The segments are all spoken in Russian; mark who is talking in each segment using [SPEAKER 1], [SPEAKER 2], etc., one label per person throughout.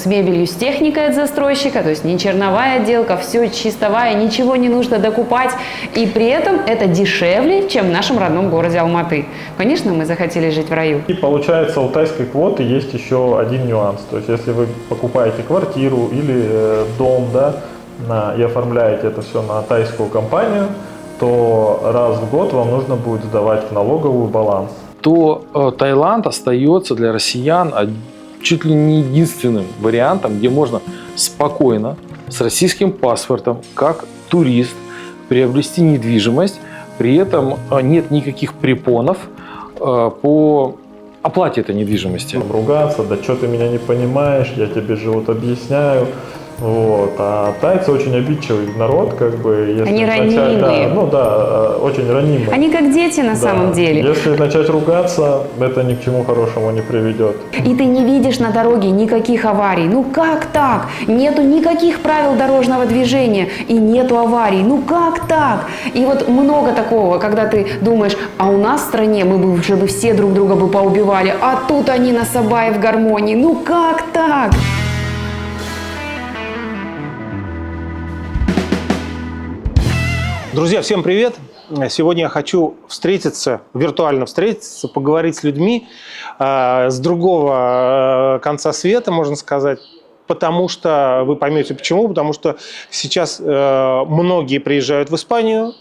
[SPEAKER 1] с мебелью, с техникой от застройщика, то есть не черновая отделка, все чистовая, ничего не нужно докупать. И при этом это дешевле, чем в нашем родном городе Алматы. Конечно, мы захотели жить в раю.
[SPEAKER 2] И получается, у тайской квоты есть еще один нюанс. То есть если вы покупаете квартиру или дом, да, и оформляете это все на тайскую компанию, то раз в год вам нужно будет сдавать в налоговую баланс.
[SPEAKER 3] То Таиланд остается для россиян чуть ли не единственным вариантом, где можно спокойно с российским паспортом, как турист, приобрести недвижимость, при этом нет никаких препонов по оплате этой недвижимости.
[SPEAKER 2] Ругаться, да что ты меня не понимаешь, я тебе же вот объясняю. Вот. А тайцы очень обидчивый народ, как бы. Если
[SPEAKER 1] они
[SPEAKER 2] начать,
[SPEAKER 1] ранимые.
[SPEAKER 2] Да, ну да, очень ранимые.
[SPEAKER 1] Они как дети на самом деле.
[SPEAKER 2] Если начать ругаться, это ни к чему хорошему не приведет.
[SPEAKER 1] И ты не видишь на дороге никаких аварий. Ну как так? Нету никаких правил дорожного движения и нету аварий. Ну как так? И вот много такого, когда ты думаешь, а у нас в стране мы бы уже все друг друга бы поубивали, а тут они на Сабае в гармонии. Ну как так?
[SPEAKER 4] Друзья, всем привет! Сегодня я хочу виртуально встретиться, поговорить с людьми с другого конца света, можно сказать. Потому что, вы поймете почему, потому что сейчас многие приезжают в Испанию,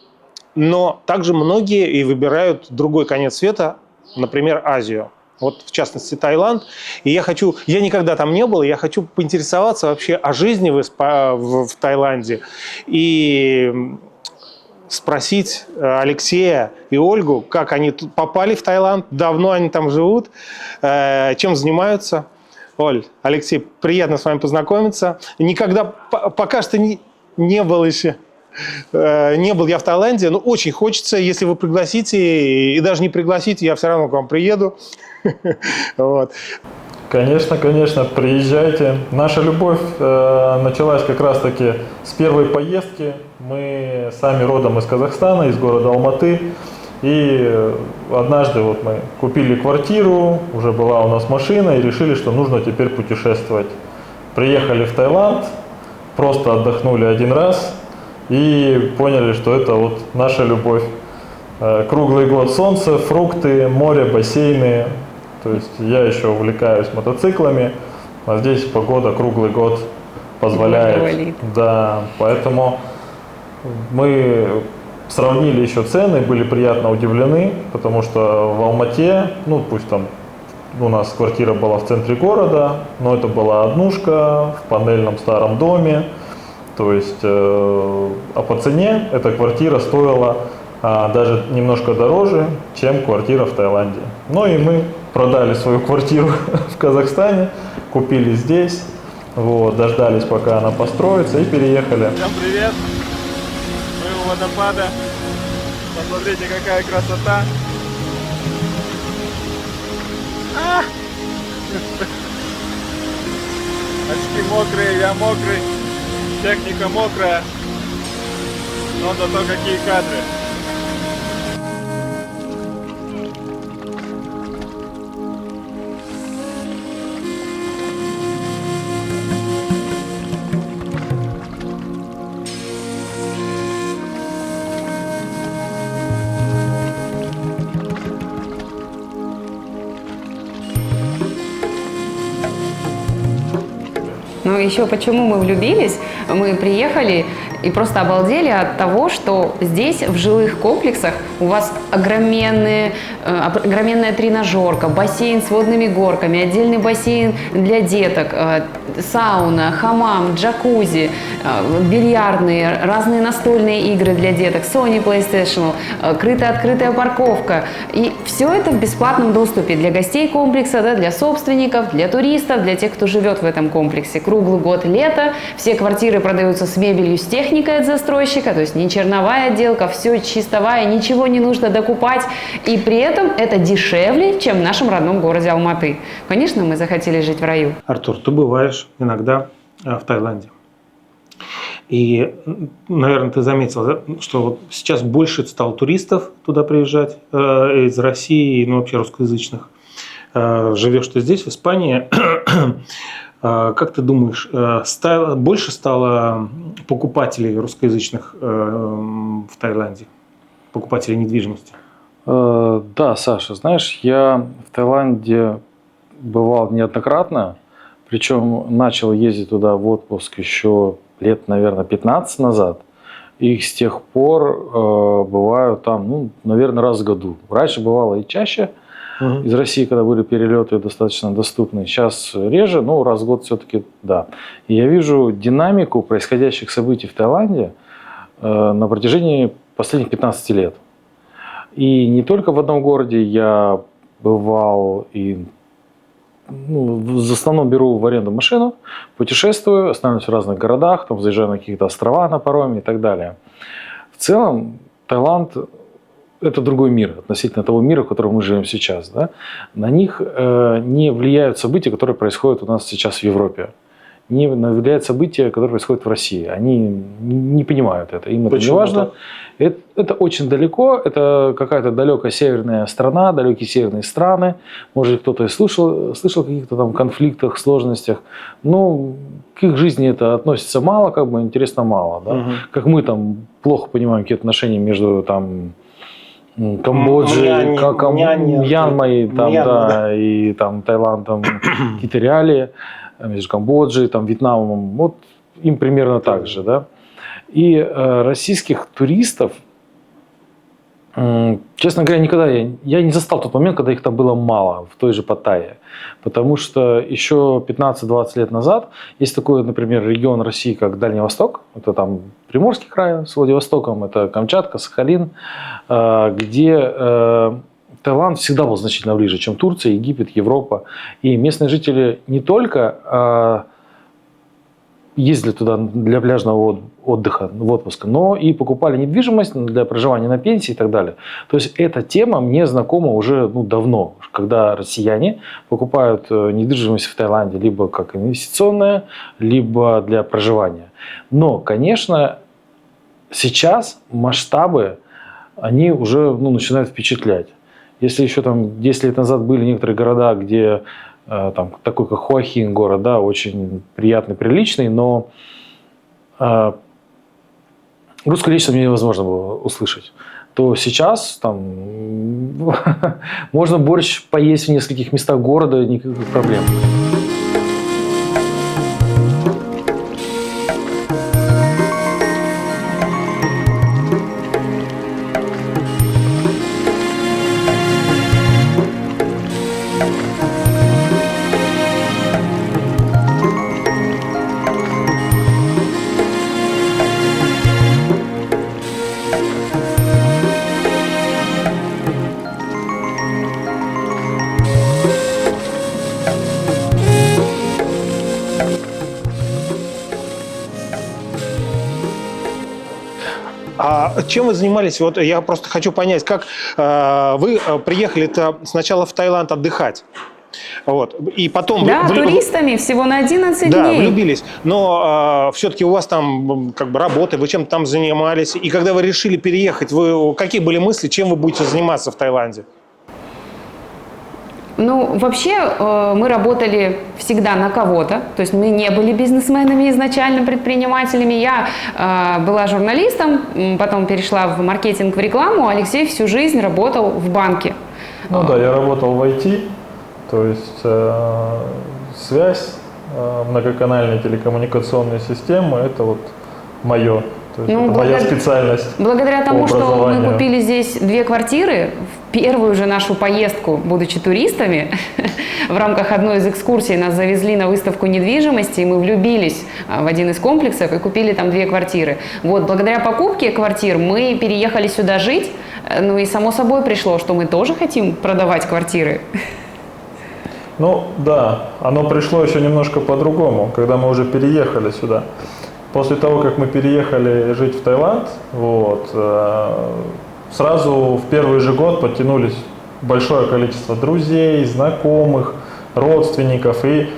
[SPEAKER 4] но также многие и выбирают другой конец света, например, Азию. Вот, в частности, Таиланд. И я никогда там не был, я хочу поинтересоваться вообще о жизни в Таиланде. И спросить Алексея и Ольгу, как они тут попали в Таиланд, давно они там живут, чем занимаются. Оль, Алексей, приятно с вами познакомиться. Никогда, пока что не был еще. Не был я в Таиланде, но очень хочется, если вы пригласите, и даже не пригласите, я все равно к вам приеду. Вот.
[SPEAKER 2] Конечно, приезжайте. Наша любовь началась как раз-таки с первой поездки. Мы сами родом из Казахстана, из города Алматы. И однажды вот мы купили квартиру, уже была у нас машина, и решили, что нужно теперь путешествовать. Приехали в Таиланд, просто отдохнули один раз и поняли, что это вот наша любовь. Круглый год солнце, фрукты, море, бассейны. То есть я еще увлекаюсь мотоциклами, а здесь погода круглый год позволяет. Да, поэтому мы сравнили еще цены, были приятно удивлены, потому что в Алмате, ну пусть там у нас квартира была в центре города, но это была однушка в панельном старом доме. То есть, а по цене эта квартира стоила даже немножко дороже, чем квартира в Таиланде. Ну и мы продали свою квартиру в Казахстане, купили здесь, вот, дождались, пока она построится, и переехали.
[SPEAKER 5] Всем привет! Мы у водопада. Посмотрите, какая красота! Очки мокрые, я мокрый, техника мокрая, но зато какие кадры!
[SPEAKER 1] Ну, еще почему мы влюбились? Мы приехали и просто обалдели от того, что здесь, в жилых комплексах, у вас огроменная тренажерка, бассейн с водными горками, отдельный бассейн для деток, сауна, хамам, джакузи, бильярдные, разные настольные игры для деток, Sony PlayStation, крытая-открытая парковка. И все это в бесплатном доступе для гостей комплекса, да, для собственников, для туристов, для тех, кто живет в этом комплексе. Круглый год лето, все квартиры продаются с мебелью, с техникой от застройщика, то есть не черновая отделка, все чистовая, ничего не нужно докупать. И при этом это дешевле, чем в нашем родном городе Алматы. Конечно, мы захотели жить в раю.
[SPEAKER 4] Артур, ты бываешь иногда в Таиланде. И, наверное, ты заметил, да, что вот сейчас больше стало туристов туда приезжать из России, ну вообще русскоязычных. Живешь ты здесь, в Испании. Как ты думаешь, больше стало покупателей русскоязычных в Таиланде? Покупателей недвижимости?
[SPEAKER 3] Да, Саша, знаешь, я в Таиланде бывал неоднократно, причем начал ездить туда в отпуск еще лет, наверное, 15 назад. И с тех пор бываю там, наверное, раз в году. Раньше бывало и чаще из России, когда были перелеты достаточно доступны. Сейчас реже, но раз в год все-таки да. И я вижу динамику происходящих событий в Таиланде на протяжении последних 15 лет. И не только в одном городе я бывал и в основном беру в аренду машину, путешествую, останавливаюсь в разных городах, там заезжаю на какие-то острова на пароме и так далее. В целом Таиланд – это другой мир относительно того мира, в котором мы живем сейчас. Да? На них не влияют события, которые происходят у нас сейчас в Европе. Не влияют события, которые происходят в России. Они не понимают это, им это не важно. Это очень далеко, это какая-то далекая северная страна, далекие северные страны. Может, кто-то и слышал о каких-то там конфликтах, сложностях. Но к их жизни это относится мало, интересно мало. Да? Как мы там плохо понимаем какие-то отношения между там Камбоджей, Мьянмой, да, и там Таиландом, какие-то реалии между Камбоджей, там, Вьетнамом, вот им примерно так же, да. И российских туристов, честно говоря, никогда я не застал тот момент, когда их там было мало в той же Паттайе, потому что еще 15-20 лет назад есть такой, например, регион России, как Дальний Восток, это там Приморский край с Владивостоком, это Камчатка, Сахалин, где Таиланд всегда был значительно ближе, чем Турция, Египет, Европа. И местные жители не только ездили туда для пляжного отдыха, в отпуск, но и покупали недвижимость для проживания на пенсии и так далее. То есть эта тема мне знакома уже давно, когда россияне покупают недвижимость в Таиланде либо как инвестиционная, либо для проживания. Но, конечно, сейчас масштабы, они уже начинают впечатлять. Если еще там 10 лет назад были некоторые города, где там, такой как Хуахин город, да, очень приятный, приличный, но русскую речь мне невозможно было услышать, то сейчас там можно борщ поесть в нескольких местах города, никаких проблем.
[SPEAKER 4] А чем вы занимались? Вот я просто хочу понять, как вы приехали-то сначала в Таиланд отдыхать. Вот. И потом
[SPEAKER 1] да, туристами всего на 11 дней.
[SPEAKER 4] Да, влюбились. Но все-таки у вас там работа, вы чем-то там занимались. И когда вы решили переехать, какие были мысли, чем вы будете заниматься в Таиланде?
[SPEAKER 1] Вообще мы работали всегда на кого-то, то есть мы не были бизнесменами изначально, предпринимателями. Я была журналистом, потом перешла в маркетинг, в рекламу, а Алексей всю жизнь работал в банке.
[SPEAKER 2] Да, я работал в IT, то есть связь, многоканальные телекоммуникационные системы, это вот мое. То есть это моя специальность.
[SPEAKER 1] Благодаря тому, что мы купили здесь 2 квартиры, в первую же нашу поездку, будучи туристами, в рамках одной из экскурсий нас завезли на выставку недвижимости, и мы влюбились в один из комплексов и купили там 2 квартиры. Вот, благодаря покупке квартир мы переехали сюда жить, и само собой пришло, что мы тоже хотим продавать квартиры.
[SPEAKER 2] Да, оно пришло еще немножко по-другому, когда мы уже переехали сюда. После того, как мы переехали жить в Таиланд, сразу в первый же год подтянулись большое количество друзей, знакомых, родственников. И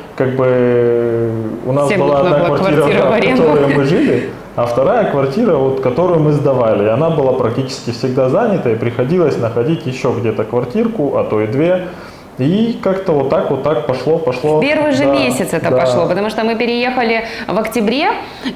[SPEAKER 2] у нас была одна квартира, в которой мы жили, а вторая квартира, которую мы сдавали. И она была практически всегда занята, и приходилось находить еще где-то квартирку, а то и 2. И как-то вот так пошло.
[SPEAKER 1] Первый же
[SPEAKER 2] Да,
[SPEAKER 1] месяц это
[SPEAKER 2] да.
[SPEAKER 1] пошло, потому что мы переехали в октябре,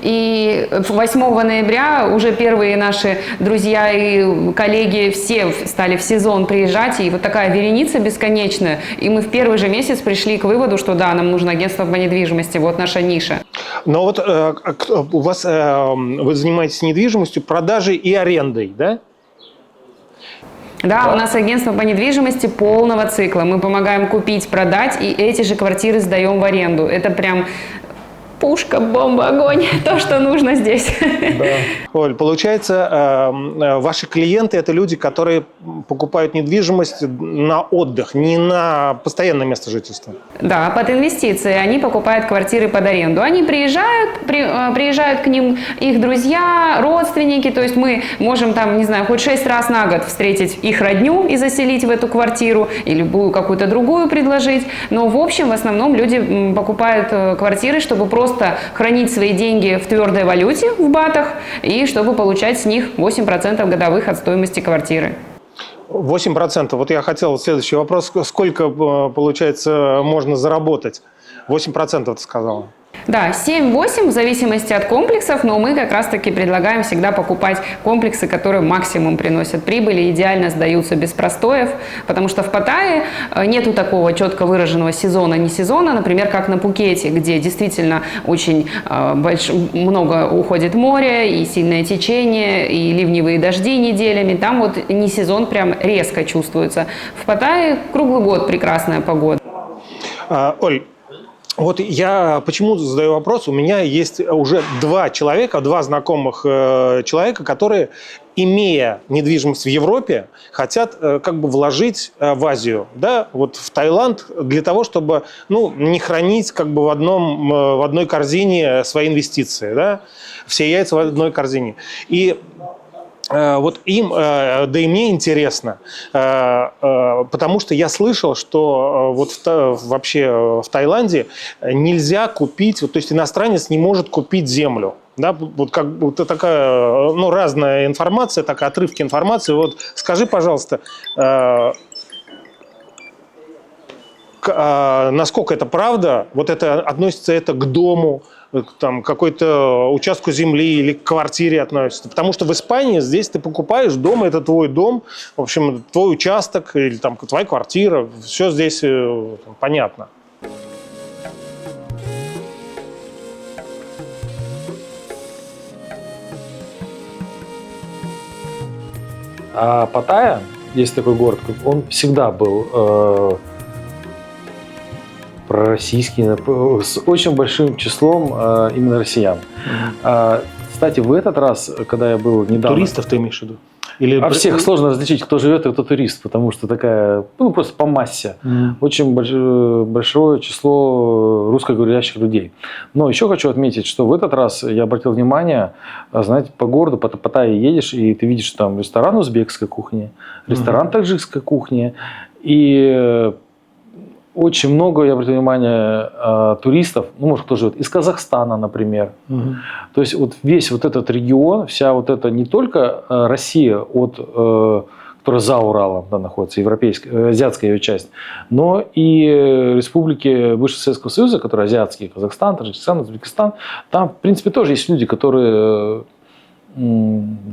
[SPEAKER 1] и 8 ноября уже первые наши друзья и коллеги все стали в сезон приезжать, и вот такая вереница бесконечная. И мы в первый же месяц пришли к выводу, что да, нам нужно агентство по недвижимости, вот наша ниша.
[SPEAKER 4] Но вот у вас, вы занимаетесь недвижимостью, продажей и арендой, да?
[SPEAKER 1] Да, у нас агентство по недвижимости полного цикла. Мы помогаем купить, продать, и эти же квартиры сдаем в аренду. Это прям пушка, бомба, огонь. То, что нужно здесь.
[SPEAKER 2] Да.
[SPEAKER 4] Оль, получается, ваши клиенты – это люди, которые покупают недвижимость на отдых, не на постоянное место жительства.
[SPEAKER 1] Да, под инвестиции. Они покупают квартиры под аренду. Они приезжают к ним их друзья, родственники. То есть мы можем там, не знаю, хоть 6 раз на год встретить их родню и заселить в эту квартиру, или любую какую-то другую предложить. Но в общем, в основном люди покупают квартиры, чтобы просто хранить свои деньги в твердой валюте, в батах, и чтобы получать с них 8% годовых от стоимости квартиры.
[SPEAKER 4] 8%. Вот я хотел следующий вопрос. Сколько, получается, можно заработать? 8% ты сказала.
[SPEAKER 1] Да, 7-8 в зависимости от комплексов, но мы как раз-таки предлагаем всегда покупать комплексы, которые максимум приносят прибыли, идеально сдаются без простоев, потому что в Паттайе нету такого четко выраженного сезона, не сезона, например, как на Пхукете, где действительно очень много уходит моря, и сильное течение, и ливневые дожди неделями, там вот не сезон прям резко чувствуется. В Паттайе круглый год прекрасная погода.
[SPEAKER 4] Оль, вот я почему задаю вопрос. У меня есть уже два знакомых человека, которые, имея недвижимость в Европе, хотят как бы вложить в Азию, да, вот в Таиланд, для того, чтобы не хранить как бы в одной корзине свои инвестиции, да, все яйца в одной корзине. И вот им, да и мне интересно, потому что я слышал, что вот вообще в Таиланде нельзя купить, то есть иностранец не может купить землю. Да, вот как будто такая, разная информация, такая отрывки информации. Вот скажи, пожалуйста, насколько это правда? Вот это относится это к дому, там, какой-то участку земли или к квартире относится. Потому что в Испании здесь ты покупаешь дом, это твой дом, в общем, твой участок или там твоя квартира, все здесь понятно.
[SPEAKER 3] А Паттайя, есть такой город, он всегда был пророссийский, с очень большим числом именно россиян. Кстати, в этот раз, когда я был недавно...
[SPEAKER 4] Туристов ты имеешь в виду? Или...
[SPEAKER 3] А всех сложно различить, кто живет и кто турист, потому что такая, просто по массе. Очень большое число русскоговорящих людей. Но еще хочу отметить, что в этот раз я обратил внимание, знаете, по городу, по Паттайе едешь, и ты видишь там ресторан узбекской кухни, ресторан таджикской кухни, и очень много, я обратил внимание, туристов, может, кто живет из Казахстана, например. То есть вот весь вот этот регион, вся вот эта не только Россия, которая за Уралом находится, европейская, азиатская ее часть, но и республики бывшего Советского Союза, которые азиатские, Казахстан, Таджикистан, Узбекистан. Там, в принципе, тоже есть люди, которые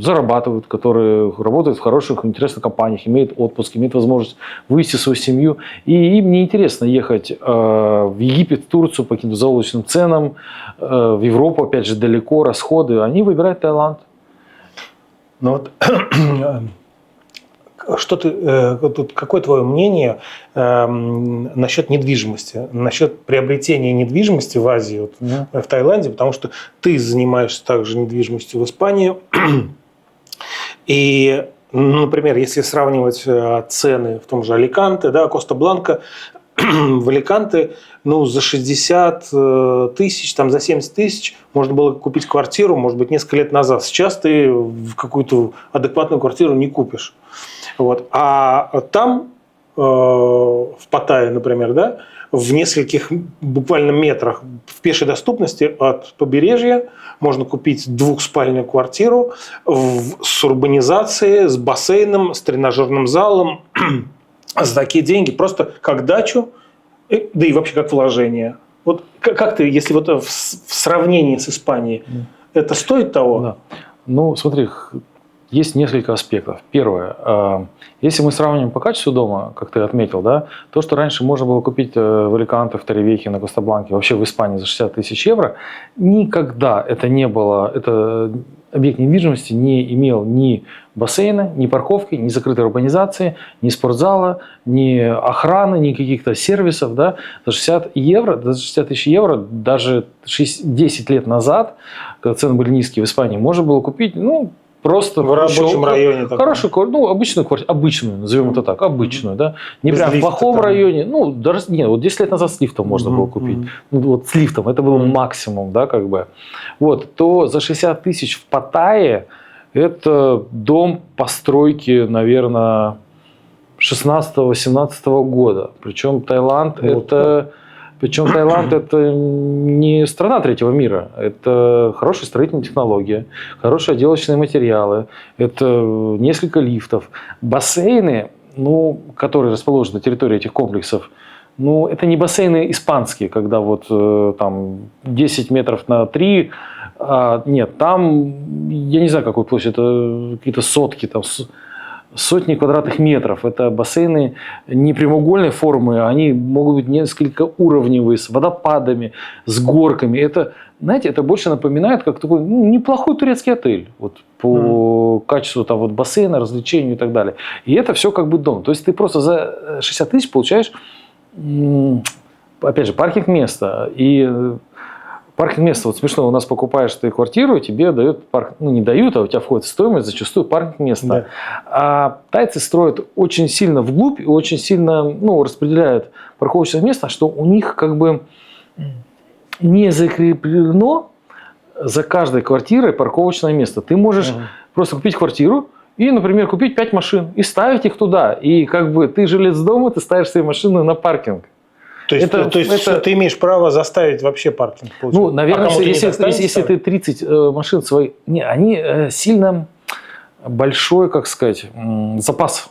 [SPEAKER 3] зарабатывают, которые работают в хороших, интересных компаниях, имеют отпуск, имеют возможность вывести свою семью. И им неинтересно ехать в Египет, в Турцию по каким-то заоблачным ценам, в Европу, опять же, далеко, расходы. Они выбирают Таиланд.
[SPEAKER 4] Какое твое мнение насчет недвижимости, насчет приобретения недвижимости в Азии, в Таиланде, потому что ты занимаешься также недвижимостью в Испании. И, например, если сравнивать цены в том же Аликанте, да, Коста-Бланка, в Аликанте за 60 тысяч, за 70 тысяч можно было купить квартиру, может быть, несколько лет назад. Сейчас ты в какую-то адекватную квартиру не купишь. Вот. А там, в Паттайе, например, да, в нескольких буквально метрах в пешей доступности от побережья можно купить двухспальную квартиру с урбанизацией, с бассейном, с тренажерным залом, за такие деньги, просто как дачу, да и вообще как вложение. Вот как ты, если вот в сравнении с Испанией, это стоит того?
[SPEAKER 3] Да. Ну, смотри, есть несколько аспектов. Первое, если мы сравним по качеству дома, как ты отметил, да, то, что раньше можно было купить в Аликанте, в Торревехе, на Коста-Бланке, вообще в Испании за 60 тысяч евро, никогда это не было, это объект недвижимости не имел ни бассейна, ни парковки, ни закрытой урбанизации, ни спортзала, ни охраны, ни каких-то сервисов. Да. За 60 тысяч евро даже 10 лет назад, когда цены были низкие в Испании, можно было купить, ну, просто
[SPEAKER 4] в рабочем районе.
[SPEAKER 3] Хорошую, ну, обычную квартиру, обычную, назовем это так, обычную, да. Не
[SPEAKER 4] без
[SPEAKER 3] прям в
[SPEAKER 4] лифта
[SPEAKER 3] плохом
[SPEAKER 4] там.
[SPEAKER 3] районе. Ну, даже, нет, вот 10 лет назад с лифтом можно было купить. Ну, вот с лифтом, это был максимум, да, как бы. Вот, то за 60 тысяч в Паттайе это дом постройки, наверное, 16-18 года. Причем Таиланд это не страна третьего мира. Это хорошие строительные технологии, хорошие отделочные материалы, это несколько лифтов. Бассейны, ну, которые расположены на территории этих комплексов, ну, это не бассейны испанские, когда вот там 10 метров на 3. Нет, там, я не знаю, какой площадь, это какие-то сотки, там, сотни квадратных метров. Это бассейны не прямоугольной формы, они могут быть несколько уровневые, с водопадами, с горками. Это, знаете, это больше напоминает как такой неплохой турецкий отель. Вот, по качеству там, вот, бассейна, развлечений и так далее. И это все как бы дом. То есть ты просто за 60 тысяч получаешь, опять же, паркинг-место. И паркинг-место, вот смешно, у нас покупаешь ты квартиру, тебе дают, ну не дают, а у тебя входит в стоимость зачастую паркинг-место. Да. А тайцы строят очень сильно вглубь и очень сильно, ну, распределяют парковочное место, что у них как бы не закреплено за каждой квартирой парковочное место. Ты можешь просто купить квартиру и, например, купить 5 машин и ставить их туда. И как бы ты жилец дома, ты ставишь свои машины на паркинг.
[SPEAKER 4] То есть, ты имеешь право заставить вообще паркинг?
[SPEAKER 3] Ну, наверное, если ты 30 машин своих... Не, они сильно большой, как сказать, запас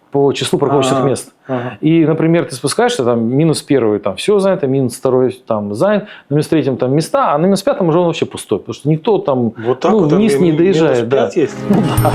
[SPEAKER 3] по числу парковочных мест. И, например, ты спускаешься, там, минус первый, там, все занято, минус второй, там, занят, на минус третьем, там, места, а на минус пятом уже он вообще пустой, потому что никто там
[SPEAKER 4] вот так вот
[SPEAKER 3] вниз не доезжает. Да.
[SPEAKER 4] Есть?
[SPEAKER 3] Ну, да.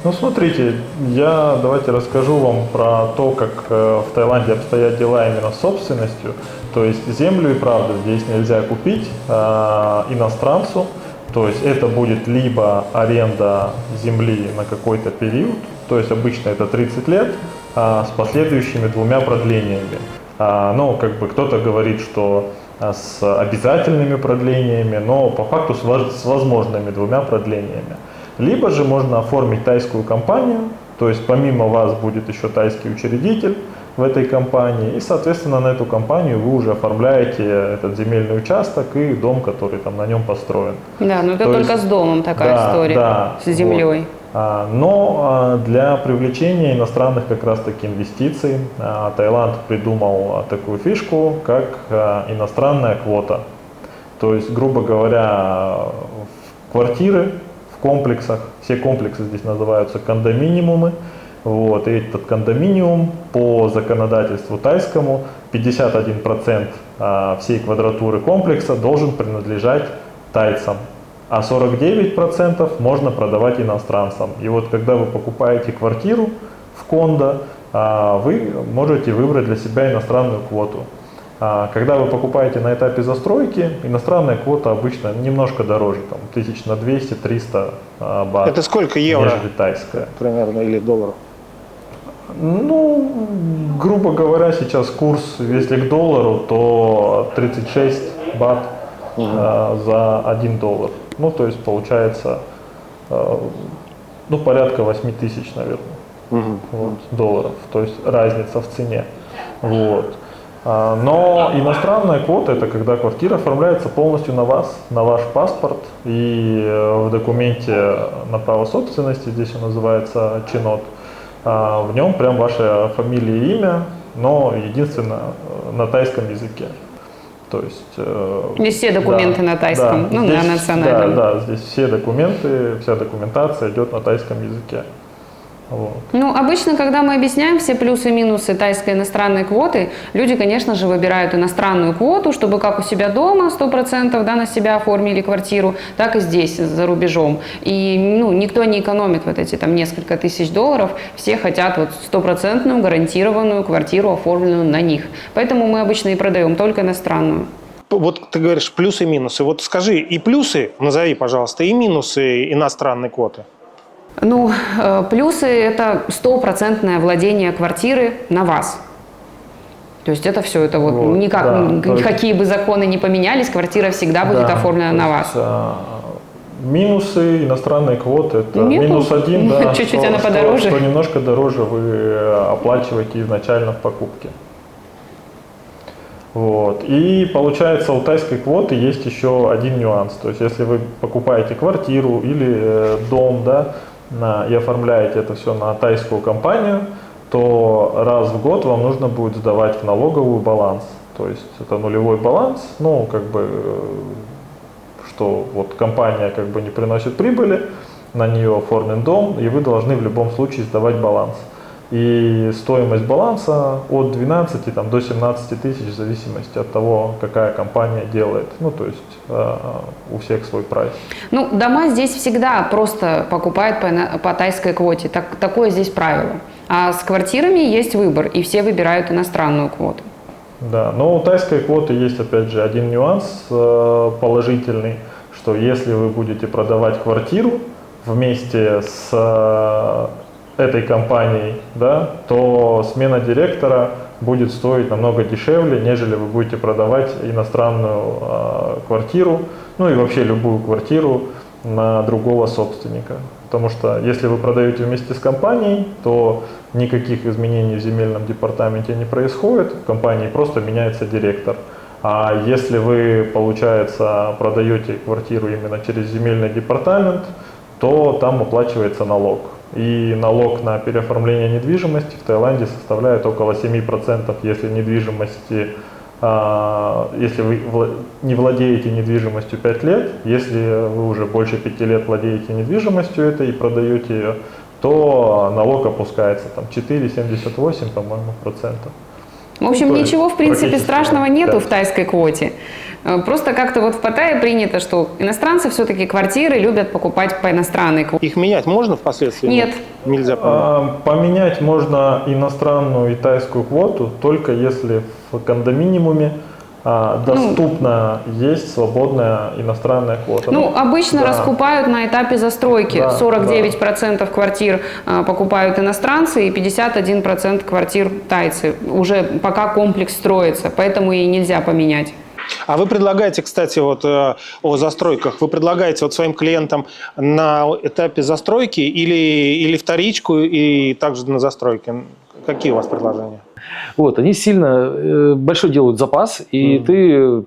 [SPEAKER 2] Ну, смотрите, давайте расскажу вам про то, как в Таиланде обстоят дела именно с собственностью. То есть землю и правда здесь нельзя купить иностранцу. То есть это будет либо аренда земли на какой-то период, то есть обычно это 30 лет, с последующими 2 продлениями. Ну, как бы кто-то говорит, что с обязательными продлениями, но по факту с возможными 2 продлениями. Либо же можно оформить тайскую компанию, то есть помимо вас будет еще тайский учредитель в этой компании, и, соответственно, на эту компанию вы уже оформляете этот земельный участок и дом, который там на нем построен.
[SPEAKER 1] Да, но это только с домом такая история,
[SPEAKER 2] да,
[SPEAKER 1] с землей.
[SPEAKER 2] Вот. Но для привлечения иностранных как раз-таки инвестиций Таиланд придумал такую фишку, как иностранная квота. То есть, грубо говоря, квартиры в комплексах, все комплексы здесь называются кондоминиумы, вот, и этот кондоминиум по законодательству тайскому 51% всей квадратуры комплекса должен принадлежать тайцам, а 49% можно продавать иностранцам. И вот когда вы покупаете квартиру в кондо, вы можете выбрать для себя иностранную квоту. Когда вы покупаете на этапе застройки, иностранная квота обычно немножко дороже, там, 200-300 бат.
[SPEAKER 4] Это сколько евро?
[SPEAKER 2] Нежели тайская.
[SPEAKER 4] Примерно, или долларов?
[SPEAKER 2] Ну, грубо говоря, сейчас курс, если к доллару, то 36 бат за $1. Ну, то есть получается, ну, порядка 8 тысяч, наверное, вот, долларов. То есть разница в цене. Вот. Но иностранная квота – это когда квартира оформляется полностью на вас, на ваш паспорт, и в документе на право собственности, здесь он называется чинот, в нем прям ваша фамилия и имя, но единственно на тайском языке. То есть,
[SPEAKER 1] Здесь все документы на тайском,
[SPEAKER 2] да,
[SPEAKER 1] ну,
[SPEAKER 2] здесь,
[SPEAKER 1] на национальном.
[SPEAKER 2] Да, здесь все документы, вся документация идет на тайском языке. Вот.
[SPEAKER 1] Ну, обычно, когда мы объясняем все плюсы и минусы тайской иностранной квоты, люди, конечно же, выбирают иностранную квоту, чтобы как у себя дома 100% да, на себя оформили квартиру, так и здесь, за рубежом. И ну, никто не экономит вот эти там несколько тысяч долларов, все хотят вот 100% гарантированную квартиру, оформленную на них. Поэтому мы обычно и продаем только иностранную.
[SPEAKER 4] Вот ты говоришь плюсы и минусы. Вот скажи и плюсы, назови, пожалуйста, и минусы иностранной квоты.
[SPEAKER 1] Ну, плюсы – это 100% владение квартиры на вас. То есть это все, это вот, никак,
[SPEAKER 2] да,
[SPEAKER 1] никакие бы законы не поменялись, квартира всегда будет оформлена на вас.
[SPEAKER 2] Минусы иностранной квоты – это
[SPEAKER 1] Нету.
[SPEAKER 2] минус один, да,
[SPEAKER 1] Чуть-чуть она подороже.
[SPEAKER 2] что немножко дороже вы оплачиваете изначально в покупке. Вот. И получается, у тайской квоты есть еще один нюанс. То есть если вы покупаете квартиру или дом, да, и оформляете это все на тайскую компанию, то раз в год вам нужно будет сдавать в налоговую баланс. То есть это нулевой баланс, ну, как бы, что вот компания как бы не приносит прибыли, на нее оформлен дом, и вы должны в любом случае сдавать баланс. И стоимость баланса от 12 там, до 17 тысяч в зависимости от того, какая компания делает. Ну, то есть у всех свой прайс.
[SPEAKER 1] Ну, дома здесь всегда просто покупают по тайской квоте. Такое здесь правило. А с квартирами есть выбор, и все выбирают иностранную квоту.
[SPEAKER 2] Да, но у тайской квоты есть, опять же, один нюанс положительный, что если вы будете продавать квартиру вместе с этой компанией, да, то смена директора будет стоить намного дешевле, нежели вы будете продавать иностранную квартиру, ну и вообще любую квартиру на другого собственника. Потому что если вы продаете вместе с компанией, то никаких изменений в земельном департаменте не происходит, в компании просто меняется директор. А если вы, получается, продаете квартиру именно через земельный департамент, то там оплачивается налог. И налог на переоформление недвижимости в Таиланде составляет около 7%, если недвижимости, если вы не владеете недвижимостью 5 лет, если вы уже больше 5 лет владеете недвижимостью этой и продаете ее, то налог опускается там 4,78, по-моему, процентов.
[SPEAKER 1] В общем,
[SPEAKER 2] Ну,
[SPEAKER 1] ничего, в принципе,
[SPEAKER 2] практически,
[SPEAKER 1] страшного нету
[SPEAKER 2] да.
[SPEAKER 1] в тайской квоте. Просто как-то вот в Паттайе принято, что иностранцы все-таки квартиры любят покупать по иностранной квоте.
[SPEAKER 4] Их менять можно впоследствии?
[SPEAKER 1] Нет.
[SPEAKER 4] Нельзя поменять.
[SPEAKER 2] Поменять можно иностранную и тайскую квоту только если в кондоминиуме доступна есть свободная иностранная квота.
[SPEAKER 1] Ну, обычно
[SPEAKER 2] да.
[SPEAKER 1] раскупают на этапе застройки.
[SPEAKER 2] Да,
[SPEAKER 1] 49% квартир покупают иностранцы и 51% квартир тайцы. Уже пока комплекс строится, поэтому и нельзя поменять.
[SPEAKER 4] А вы предлагаете, кстати, вот о застройках, вы предлагаете вот своим клиентам на этапе застройки или вторичку и также на застройке? Какие у вас предложения?
[SPEAKER 3] Вот, они сильно большой делают запас, и ты,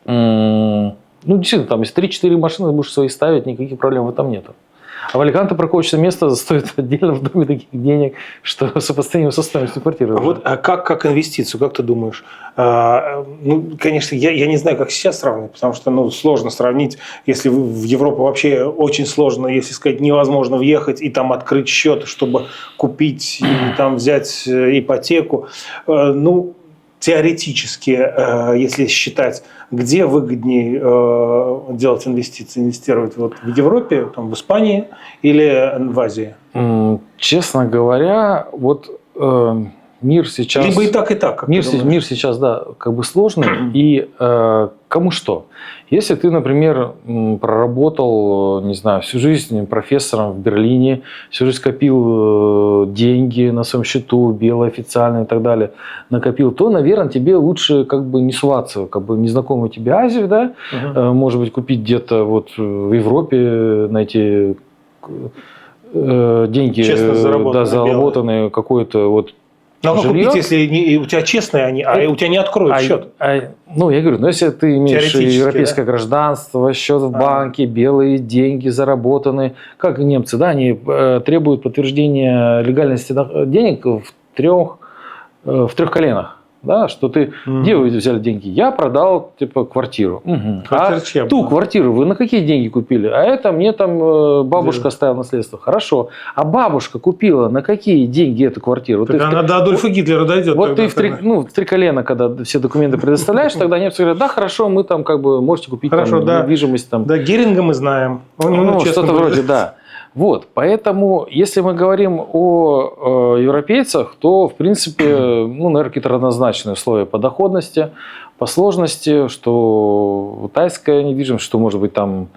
[SPEAKER 3] ну, действительно, там, если 3-4 машины будешь свои ставить, никаких проблем в этом нету. А в Аликанте парковочное место стоит отдельно в доме таких денег, что сопоставимо со стоимостью квартиры.
[SPEAKER 4] Вот, а как инвестицию, как ты думаешь? Ну, конечно, я не знаю, как сейчас сравнивать, потому что сложно сравнить, если в Европу вообще очень сложно, если сказать, невозможно въехать и там открыть счет, чтобы купить и там взять ипотеку. Ну, теоретически, если считать, где выгоднее делать инвестиции, инвестировать вот в Европе, там, в Испании или в Азии?
[SPEAKER 3] Честно говоря, вот мир сейчас...
[SPEAKER 4] Либо и так, и так.
[SPEAKER 3] Мир сейчас, да, как бы сложный. И кому что. Если ты, например, проработал, не знаю, всю жизнь профессором в Берлине, всю жизнь копил деньги на своем счету, белый, официальный и так далее, накопил, то, наверное, тебе лучше как бы не суваться, как бы незнакомую тебе Азию, да, может быть, купить где-то вот в Европе, найти деньги, заработанные какой-то вот
[SPEAKER 4] Но как
[SPEAKER 3] жилье.
[SPEAKER 4] купить, если у тебя честные они, а у тебя не откроют счет?
[SPEAKER 3] Ну, я говорю, если ты имеешь
[SPEAKER 4] Теоретически,
[SPEAKER 3] европейское гражданство, счет в банке, белые деньги заработаны, как немцы, да, они требуют подтверждения легальности денег в трех коленах. Да, что ты, где вы взяли деньги? Я продал, типа, квартиру. А ту квартиру вы на какие деньги купили? А это мне там бабушка оставила наследство. Хорошо. А бабушка купила на какие деньги эту квартиру?
[SPEAKER 4] Так она до Адольфа Гитлера дойдет.
[SPEAKER 3] Вот ты в три колена, когда все документы предоставляешь, тогда немцы говорят, да, хорошо, мы там как бы можете купить недвижимость. Там.
[SPEAKER 4] Да, Геринга мы знаем.
[SPEAKER 3] Что-то вроде, да. Вот, поэтому, если мы говорим о европейцах, то, в принципе, наверное, какие-то равнозначные условия по доходности, по сложности, что тайская недвижимость, что может быть там,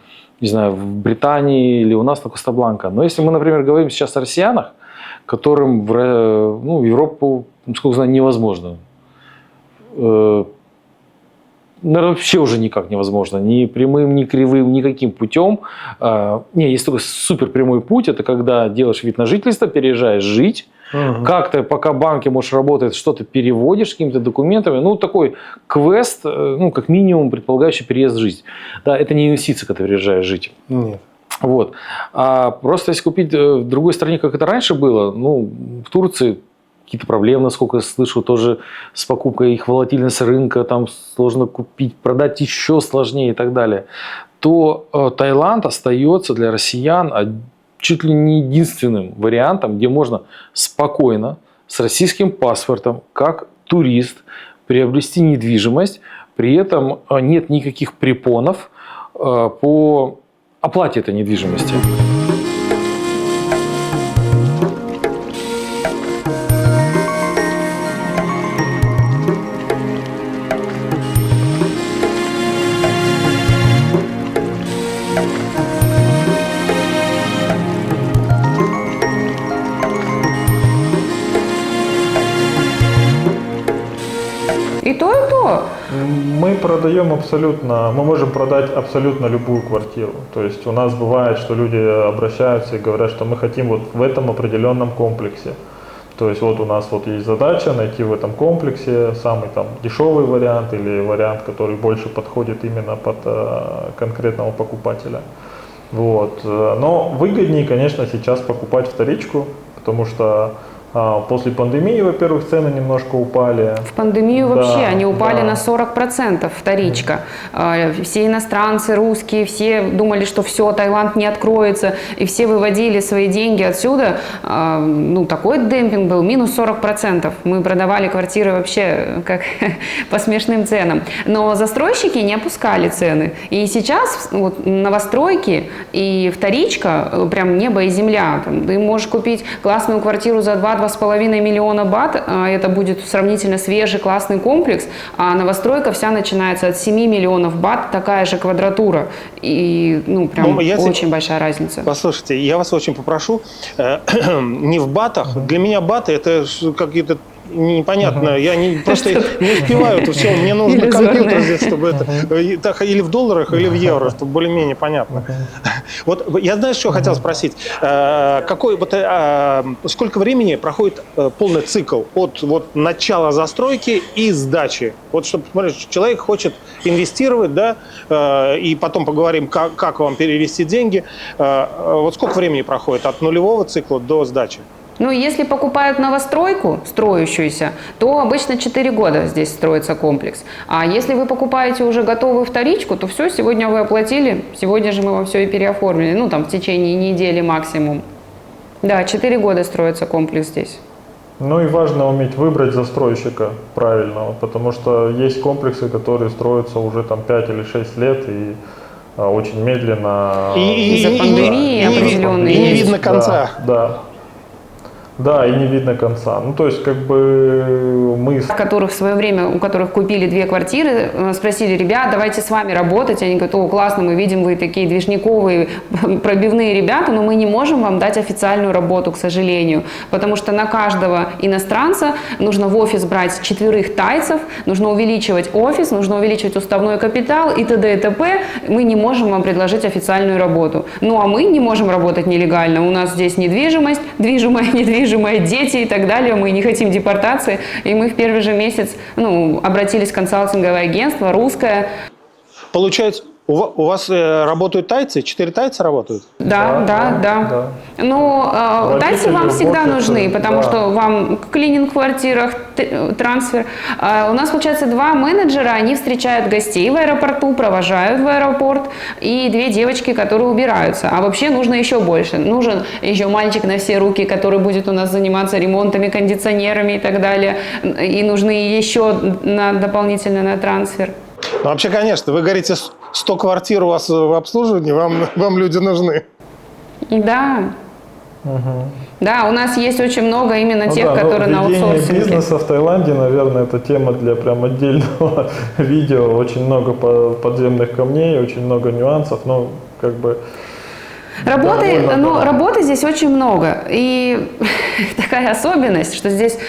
[SPEAKER 3] не знаю, в Британии или у нас на Коста-Бланка. Но если мы, например, говорим сейчас о россиянах, которым в Европу, насколько знаю, невозможно. Наверное, вообще уже никак невозможно. Ни прямым, ни кривым, никаким путем. Есть такой супер прямой путь. Это когда делаешь вид на жительство, переезжаешь жить. Как-то, пока банки можешь работать, что-то переводишь с какими-то документами. Ну, такой квест, как минимум, предполагающий переезд в жизнь. Да, это не инвестиция, когда ты переезжаешь жить.
[SPEAKER 4] Нет.
[SPEAKER 3] Вот. А просто если купить в другой стране, как это раньше было, в Турции какие-то проблемы, насколько я слышу, тоже с покупкой, их волатильность рынка, там сложно купить, продать еще сложнее и так далее, то Таиланд остается для россиян чуть ли не единственным вариантом, где можно спокойно с российским паспортом, как турист, приобрести недвижимость, при этом нет никаких препонов по оплате этой недвижимости.
[SPEAKER 1] И то, и то.
[SPEAKER 2] Мы можем продать абсолютно любую квартиру. То есть у нас бывает, что люди обращаются и говорят, что мы хотим вот в этом определенном комплексе. То есть вот у нас вот есть задача найти в этом комплексе самый там дешевый вариант или вариант, который больше подходит именно под конкретного покупателя. Вот. Но выгоднее, конечно, сейчас покупать вторичку, потому что после пандемии, во-первых, цены немножко упали.
[SPEAKER 1] В пандемию вообще они упали
[SPEAKER 2] да.
[SPEAKER 1] на 40%, вторичка. Все иностранцы, русские, все думали, что все, Таиланд не откроется, и все выводили свои деньги отсюда. Такой демпинг был, минус 40%. Мы продавали квартиры вообще как по смешным ценам. Но застройщики не опускали цены. И сейчас вот, новостройки и вторичка, прям небо и земля. Ты можешь купить классную квартиру за 2,5 миллиона бат, это будет сравнительно свежий классный комплекс, а новостройка вся начинается от 7 миллионов бат, такая же квадратура, и очень большая разница.
[SPEAKER 4] Послушайте, я вас очень попрошу, не в батах, для меня баты это какие-то непонятно, я просто не успеваю это все, мне нужен компьютер здесь, чтобы это, или в долларах, или в евро, чтобы более-менее понятно. Вот я, знаешь, что хотел спросить, сколько времени проходит полный цикл от начала застройки и сдачи? Вот чтобы, смотришь, человек хочет инвестировать, да, и потом поговорим, как вам перевести деньги, вот сколько времени проходит от нулевого цикла до сдачи?
[SPEAKER 1] Если покупают новостройку, строящуюся, то обычно 4 года здесь строится комплекс. А если вы покупаете уже готовую вторичку, то все, сегодня вы оплатили, сегодня же мы вам все и переоформили, в течение недели максимум. Да, 4 года строится комплекс здесь.
[SPEAKER 2] И важно уметь выбрать застройщика правильного, потому что есть комплексы, которые строятся уже 5 или 6 лет и очень медленно.
[SPEAKER 1] Из-за пандемии определенные.
[SPEAKER 4] И не видно конца.
[SPEAKER 2] Да, и не видно конца. То есть, мы...
[SPEAKER 1] В свое время, у которых купили 2 квартиры, спросили, ребят, давайте с вами работать. Они говорят, классно, мы видим, вы такие движниковые, пробивные ребята, но мы не можем вам дать официальную работу, к сожалению. Потому что на каждого иностранца нужно в офис брать 4 тайцев, нужно увеличивать офис, нужно увеличивать уставной капитал и т.д. и т.п. Мы не можем вам предложить официальную работу. А мы не можем работать нелегально. У нас здесь недвижимость, движимая недвижимость, недвижимое, дети и так далее, мы не хотим депортации. И мы в первый же месяц обратились в консалтинговое агентство русское.
[SPEAKER 4] Получается, у вас работают тайцы? 4 тайца работают?
[SPEAKER 1] Да. Но тайцы вам всегда нужны, потому что вам клининг в квартирах, трансфер. У нас, получается, 2 менеджера, они встречают гостей в аэропорту, провожают в аэропорт, и 2 девочки, которые убираются. А вообще нужно еще больше. Нужен еще мальчик на все руки, который будет у нас заниматься ремонтами, кондиционерами и так далее. И нужны еще дополнительно на трансфер.
[SPEAKER 4] Ну, вообще, конечно, вы говорите, 100 квартир у вас в обслуживании, вам люди нужны.
[SPEAKER 1] Да. Да, у нас есть очень много именно тех, которые на аутсорсинге.
[SPEAKER 2] Ведение бизнеса в Таиланде, наверное, это тема для прям отдельного видео. Очень много подземных камней, очень много нюансов, но как бы...
[SPEAKER 1] Работы здесь очень много. И такая особенность, что здесь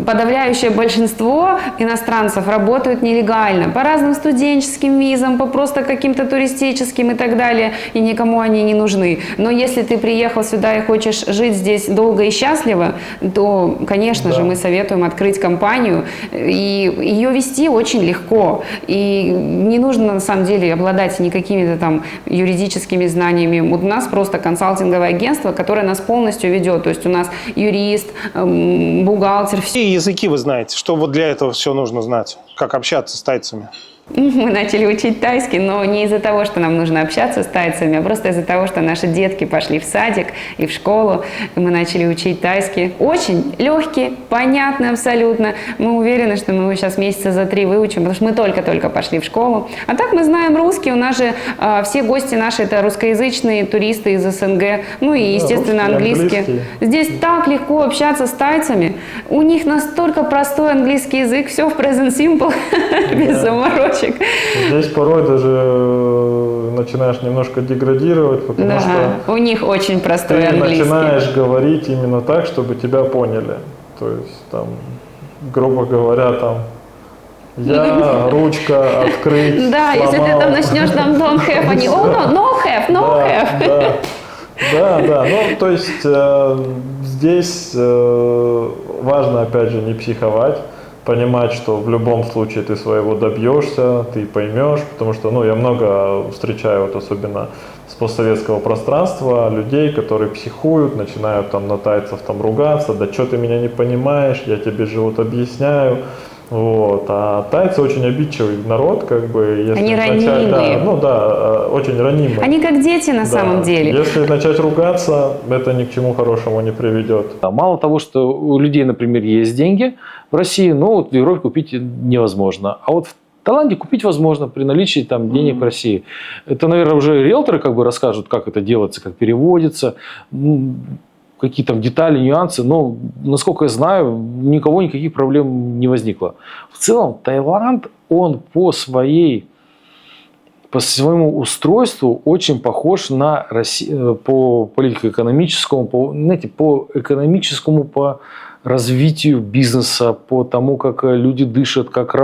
[SPEAKER 1] подавляющее большинство иностранцев работают нелегально, по разным студенческим визам, по просто каким-то туристическим и так далее, и никому они не нужны. Но если ты приехал сюда и хочешь жить здесь долго и счастливо, то, конечно же, мы советуем открыть компанию, и ее вести очень легко. И не нужно, на самом деле, обладать никакими-то там юридическими знаниями. У нас просто консалтинговое агентство, которое нас полностью ведет. То есть у нас юрист, бухгалтер.
[SPEAKER 4] Какие языки вы знаете? Что вот для этого все нужно знать? Как общаться с тайцами?
[SPEAKER 1] Мы начали учить тайский, но не из-за того, что нам нужно общаться с тайцами, а просто из-за того, что наши детки пошли в садик и в школу, и мы начали учить тайский. Очень легкий, понятный абсолютно. Мы уверены, что мы его сейчас месяца за 3 выучим, потому что мы только-только пошли в школу. А так мы знаем русский, у нас же все гости наши это русскоязычные туристы из СНГ, ну и, естественно, английский. Здесь так легко общаться с тайцами. У них настолько простой английский язык, все в present simple, без заморочек.
[SPEAKER 2] Здесь порой даже начинаешь немножко деградировать, потому что
[SPEAKER 1] у них очень простой
[SPEAKER 2] ты
[SPEAKER 1] английский.
[SPEAKER 2] начинаешь говорить именно так, чтобы тебя поняли. То есть, там, грубо говоря, там, я, ручка, открыть,
[SPEAKER 1] да,
[SPEAKER 2] сломал.
[SPEAKER 1] если ты там начнешь там don't have, они, no have.
[SPEAKER 2] Да, ну, то есть, здесь важно, опять же, не психовать, понимать, что в любом случае ты своего добьешься, ты поймешь, потому что, я много встречаю, вот особенно с постсоветского пространства, людей, которые психуют, начинают там на тайцев там ругаться, да что ты меня не понимаешь, я тебе же вот объясняю. Вот. А тайцы очень обидчивый народ, как бы, если
[SPEAKER 1] они ранимые.
[SPEAKER 2] Очень ранимые.
[SPEAKER 1] Они как дети на самом деле.
[SPEAKER 2] Если начать ругаться, это ни к чему хорошему не приведет.
[SPEAKER 3] Мало того, что у людей, например, есть деньги в России, но вот в Европе купить невозможно. А вот в Таиланде купить возможно при наличии там денег в России. Это, наверное, уже риэлторы как бы расскажут, как это делается, как переводится. Какие там детали, нюансы, но, насколько я знаю, никого никаких проблем не возникло. В целом, Таиланд, он по своему устройству очень похож на Россию по политико-экономическому, по развитию бизнеса, по тому, как люди дышат, как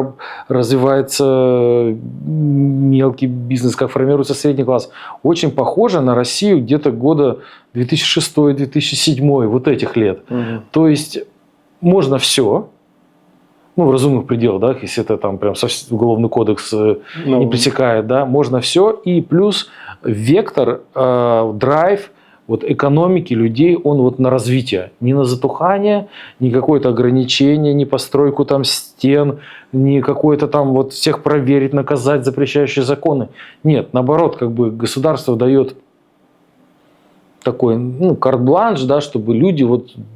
[SPEAKER 3] развивается мелкий бизнес, как формируется средний класс. Очень похоже на Россию где-то года 2006-2007, вот этих лет. То есть можно все, в разумных пределах, да, если это там прям уголовный кодекс не пресекает, да, можно все. И плюс вектор, драйв, вот экономики людей, он вот на развитие, не на затухание, не какое-то ограничение, не постройку там стен, не какое-то там вот всех проверить, наказать, запрещающие законы. Нет, наоборот, как бы государство дает такой, карт-бланш, да, чтобы люди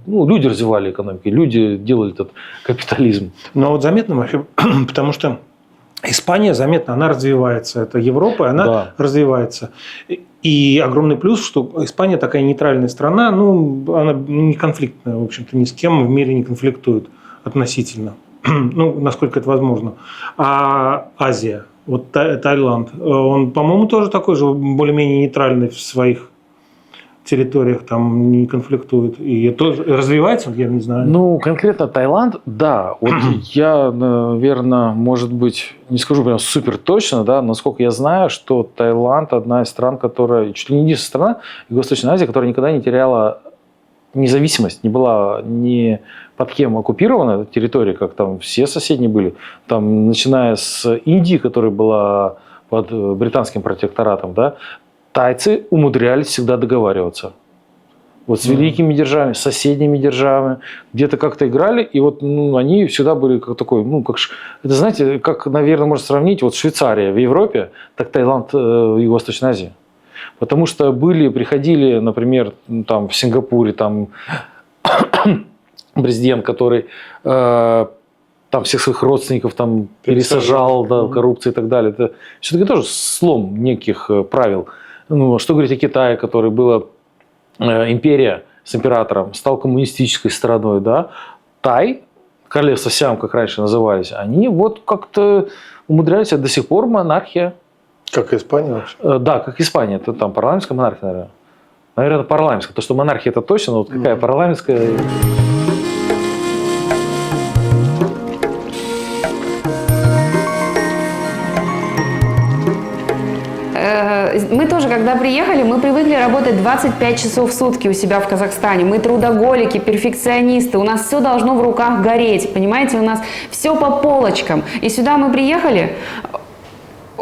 [SPEAKER 3] люди развивали экономику, люди делали этот капитализм.
[SPEAKER 4] Но вот заметно вообще, потому что Испания заметно, она развивается. Это Европа, она развивается. И огромный плюс, что Испания такая нейтральная страна, она не конфликтная, в общем-то, ни с кем в мире не конфликтует относительно. Насколько это возможно. А Азия, вот Таиланд, он, по-моему, тоже такой же, более-менее нейтральный в своих территориях, там не конфликтует. И тоже развивается, я не знаю.
[SPEAKER 3] Конкретно Таиланд, да. Вот я, наверное, может быть, не скажу прям супер точно, да, насколько я знаю, что Таиланд одна из стран, которая, чуть ли не единственная страна в Юго-Восточной Азии, которая никогда не теряла независимость, не была ни под кем оккупирована эта территория, как там все соседние были, там, начиная с Индии, которая была под британским протекторатом, да, тайцы умудрялись всегда договариваться. Вот с великими державами, с соседними державами, где-то как-то играли, и вот они всегда были как такой, это знаете, как, наверное, можно сравнить, вот Швейцария в Европе, так Таиланд в Юго-Восточной Азии. Потому что приходили, например, там в Сингапуре, там президент, который там всех своих родственников там пересажал, да, коррупция и так далее. Это все-таки тоже слом неких правил. Что говорить о Китае, который была империя с императором, стал коммунистической страной, да? Тай, королевство Сиам, как раньше назывались, они вот как-то умудрялись, до сих пор монархия.
[SPEAKER 4] Как Испания вообще?
[SPEAKER 3] Да, как Испания. Это там парламентская монархия, наверное. Наверное, парламентская. То, что монархия это точно, но вот какая парламентская.
[SPEAKER 1] Мы тоже, когда приехали, мы привыкли работать 25 часов в сутки у себя в Казахстане. Мы трудоголики, перфекционисты, у нас все должно в руках гореть, понимаете, у нас все по полочкам. И сюда мы приехали,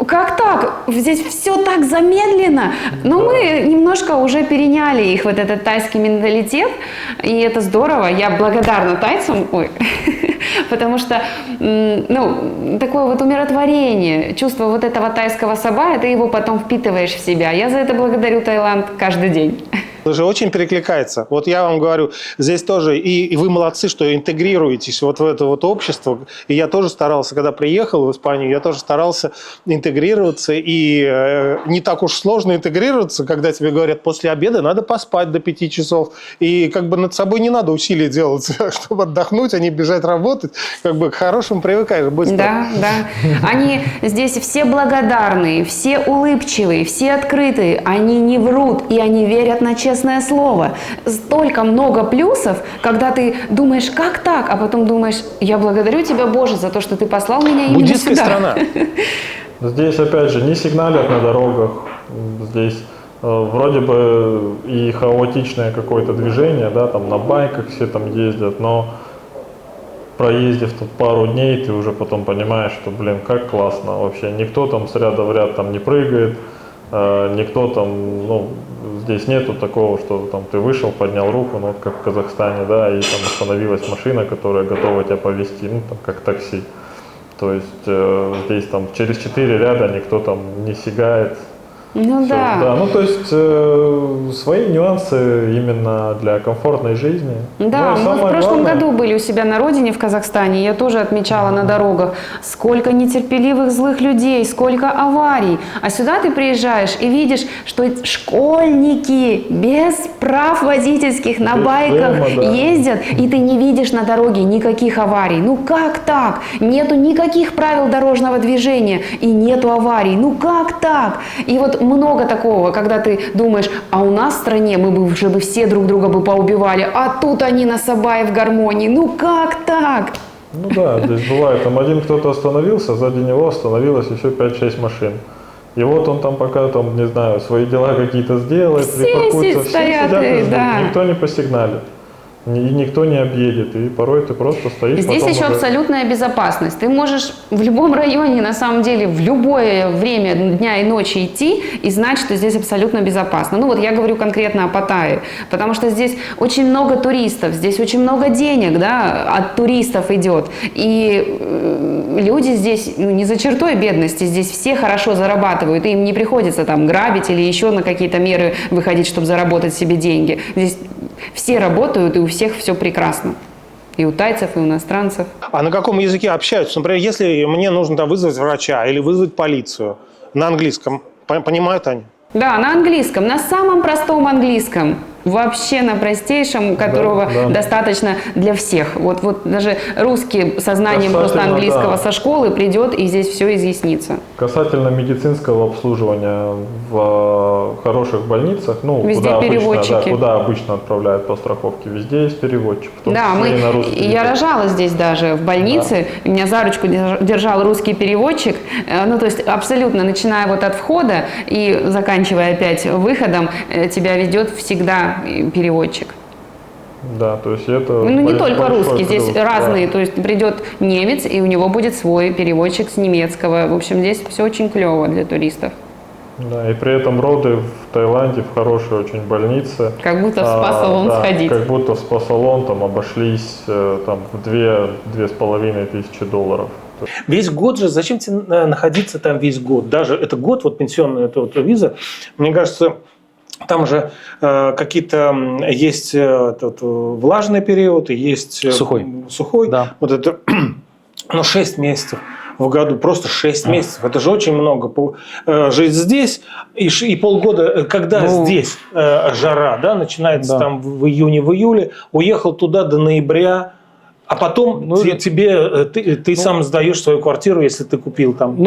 [SPEAKER 1] как так? Здесь все так замедленно. Но мы немножко уже переняли их, вот этот тайский менталитет, и это здорово. Я благодарна тайцам, потому что, такое вот умиротворение, чувство вот этого тайского саба, ты его потом впитываешь в себя. Я за это благодарю Таиланд каждый день.
[SPEAKER 4] Это же очень перекликается. Вот я вам говорю, здесь тоже, и вы молодцы, что интегрируетесь вот в это вот общество. И я тоже старался, когда приехал в Испанию, я тоже старался интегрироваться. И не так уж сложно интегрироваться, когда тебе говорят, после обеда надо поспать до 5 часов. И как бы над собой не надо усилий делать, чтобы отдохнуть, а не бежать работать. Как бы к хорошему привыкаешь быстро.
[SPEAKER 1] Да, да. Они здесь все благодарные, все улыбчивые, все открытые. Они не врут, и они верят на честное слово. Столько много плюсов, когда ты думаешь, как так, а потом думаешь, я благодарю тебя, Боже, за то, что ты послал меня именно
[SPEAKER 4] Буддистская
[SPEAKER 1] сюда.
[SPEAKER 4] страна.
[SPEAKER 2] Здесь, опять же, не сигналят на дорогах. Здесь вроде бы и хаотичное какое-то движение, да, там на байках все там ездят, но проездив тут пару дней, ты уже потом понимаешь, что, как классно вообще. Никто там с ряда в ряд там не прыгает, никто там, здесь нету такого, что там ты вышел, поднял руку, как в Казахстане, да, и там остановилась машина, которая готова тебя повезти, там как такси. То есть здесь там через 4 ряда никто там не сигает.
[SPEAKER 1] Ну
[SPEAKER 2] Всё,
[SPEAKER 1] да.
[SPEAKER 2] то есть свои нюансы именно для комфортной жизни.
[SPEAKER 1] Да,
[SPEAKER 2] Ну, и
[SPEAKER 1] мы в
[SPEAKER 2] самое
[SPEAKER 1] прошлом
[SPEAKER 2] главное-
[SPEAKER 1] году были у себя на родине в Казахстане, я тоже отмечала на дорогах, сколько нетерпеливых злых людей, сколько аварий. А сюда ты приезжаешь и видишь, что школьники без прав водительских на
[SPEAKER 2] Без
[SPEAKER 1] байках
[SPEAKER 2] шлема, да.
[SPEAKER 1] ездят, и ты не видишь на дороге никаких аварий. Ну как так? Нету никаких правил дорожного движения и нету аварий. Ну как так? И вот много такого, когда ты думаешь, а у нас в стране мы бы уже все друг друга бы поубивали, а тут они на Сабае в гармонии. Ну как так?
[SPEAKER 2] Ну да, здесь бывает, там один кто-то остановился, сзади него остановилось еще 5-6 машин. И вот он там пока, там, не знаю, свои дела какие-то сделает,
[SPEAKER 1] Все
[SPEAKER 2] припаркуется, все
[SPEAKER 1] стоят,
[SPEAKER 2] сидят и ждут,
[SPEAKER 1] да.
[SPEAKER 2] никто не посигналит. И никто не объедет, и порой ты просто стоишь.
[SPEAKER 1] Здесь
[SPEAKER 2] потом
[SPEAKER 1] еще
[SPEAKER 2] уже-
[SPEAKER 1] абсолютная безопасность. Ты можешь в любом районе, на самом деле, в любое время дня и ночи идти и знать, что здесь абсолютно безопасно. Ну вот я говорю конкретно о Паттайе, потому что здесь очень много туристов, здесь очень много денег, да, от туристов идет. И люди здесь не за чертой бедности, здесь все хорошо зарабатывают, и им не приходится там грабить или еще на какие-то меры выходить, чтобы заработать себе деньги. Здесь все работают, и у всех все прекрасно. И у тайцев, и у иностранцев.
[SPEAKER 4] А на каком языке общаются? Например, если мне нужно там вызвать врача или вызвать полицию на английском, понимают они?
[SPEAKER 1] Да, на английском, на самом простом английском. Вообще на простейшем, которого
[SPEAKER 2] да.
[SPEAKER 1] достаточно для всех. Вот даже русский со знанием просто
[SPEAKER 2] Касательно,
[SPEAKER 1] английского
[SPEAKER 2] да.
[SPEAKER 1] со школы придет, и здесь все изъяснится.
[SPEAKER 2] Касательно медицинского обслуживания в хороших больницах,
[SPEAKER 1] Везде переводчики.
[SPEAKER 2] куда обычно отправляют по страховке, везде есть переводчик. В том
[SPEAKER 1] Да,
[SPEAKER 2] числе и на русский
[SPEAKER 1] я
[SPEAKER 2] язык.
[SPEAKER 1] рожала здесь даже в больнице, меня за ручку держал русский переводчик, то есть абсолютно, начиная вот от входа и заканчивая опять выходом, тебя ведет всегда переводчик.
[SPEAKER 2] Да, то есть это...
[SPEAKER 1] Ну, не только
[SPEAKER 2] большой
[SPEAKER 1] русский, здесь
[SPEAKER 2] плюс,
[SPEAKER 1] разные.
[SPEAKER 2] да.
[SPEAKER 1] То есть придет немец, и у него будет свой переводчик с немецкого. В общем, здесь все очень клево для туристов.
[SPEAKER 2] Да, и при этом роды в Таиланде в хорошей очень больнице.
[SPEAKER 1] Как будто в спа-салон
[SPEAKER 2] да,
[SPEAKER 1] сходить.
[SPEAKER 2] как будто в спа-салон там обошлись там, в 2-2,5 тысячи долларов.
[SPEAKER 4] Весь год же, зачем тебе находиться там весь год? Даже это год, вот пенсионная эта вот виза, мне кажется, там же какие-то есть влажный период, и есть сухой.
[SPEAKER 3] Да.
[SPEAKER 4] Вот это, 6 месяцев в году, просто 6 месяцев. Это же очень много. Жить здесь и полгода, когда здесь жара, да, начинается там в июне, в июле, уехал туда до ноября. А потом ты сам сдаешь свою квартиру, если ты купил там.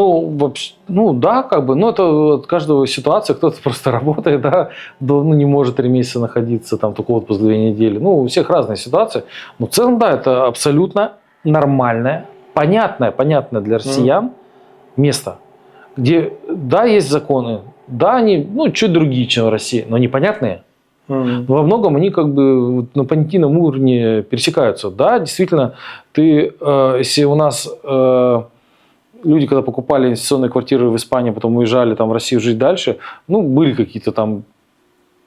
[SPEAKER 3] Да, как бы, это от каждого ситуация, кто-то просто работает, да, не может 3 месяца находиться, там только отпуск 2 недели. У всех разные ситуации. Но в целом, да, это абсолютно нормальное, понятное для россиян место, где, да, есть законы, да, они, чуть другие, чем в России, но непонятные. Во многом они как бы на понятийном уровне пересекаются. Да, действительно, если у нас люди, когда покупали инвестиционные квартиры в Испании, потом уезжали там в Россию жить дальше, были какие-то там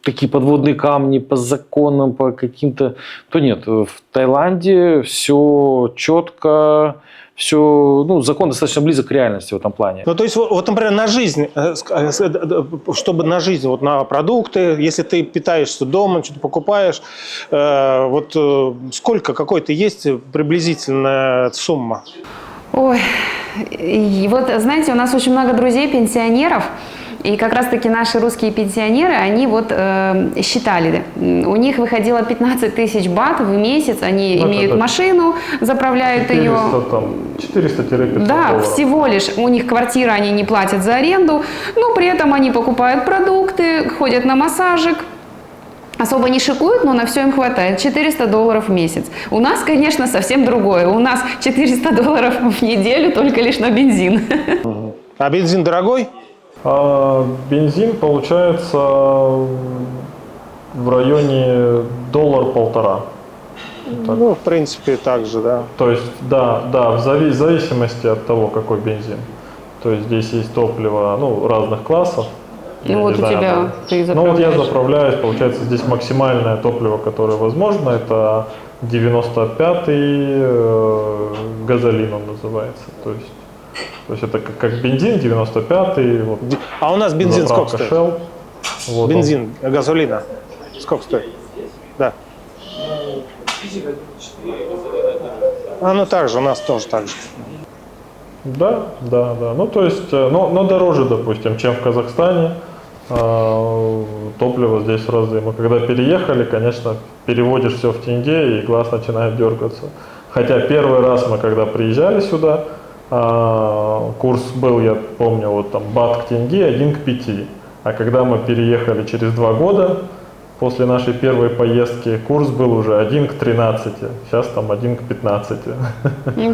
[SPEAKER 3] такие подводные камни по законам, по каким-то, то нет. В Таиланде все четко, все, закон достаточно близок к реальности в этом плане.
[SPEAKER 4] То есть, вот, например, на жизнь, чтобы на жизнь, вот на продукты, если ты питаешься дома, что-то покупаешь, сколько какой-то есть приблизительная сумма?
[SPEAKER 1] Ой, и вот, знаете, у нас очень много друзей-пенсионеров, и как раз-таки наши русские пенсионеры, они считали, у них выходило 15 тысяч бат в месяц, они имеют машину, заправляют 400, ее.
[SPEAKER 2] 400-500
[SPEAKER 1] да,
[SPEAKER 2] долларов.
[SPEAKER 1] всего лишь. У них квартира, они не платят за аренду, но при этом они покупают продукты, ходят на массажик. Особо не шикуют, но на все им хватает. 400 долларов в месяц. У нас, конечно, совсем другое. У нас 400 долларов в неделю только лишь на бензин.
[SPEAKER 4] А бензин дорогой?
[SPEAKER 2] Бензин получается в районе $1-1,5.
[SPEAKER 4] В принципе, так же, да.
[SPEAKER 2] То есть, да, в зависимости от того, какой бензин. То есть здесь есть топливо разных классов.
[SPEAKER 1] Вот у тебя ты заправляешь.
[SPEAKER 2] Я заправляюсь, получается, здесь максимальное топливо, которое возможно, это 95-й газолин он называется. То есть это как бензин 95-й.
[SPEAKER 4] А у нас бензин сколько стоит?
[SPEAKER 2] Shell.
[SPEAKER 4] Бензин, газолина. Сколько стоит? Да. Так же, у нас тоже так же.
[SPEAKER 2] Да. То есть, но дороже, допустим, чем в Казахстане. Топливо здесь в разы. Мы когда переехали, конечно, переводишь все в тенге, и глаз начинает дергаться. Хотя первый раз мы, когда приезжали сюда, курс был, я помню, бат к тенге 1 к 5. А когда мы переехали через 2 года, после нашей первой поездки, курс был уже 1 к 13. Сейчас там 1 к 15.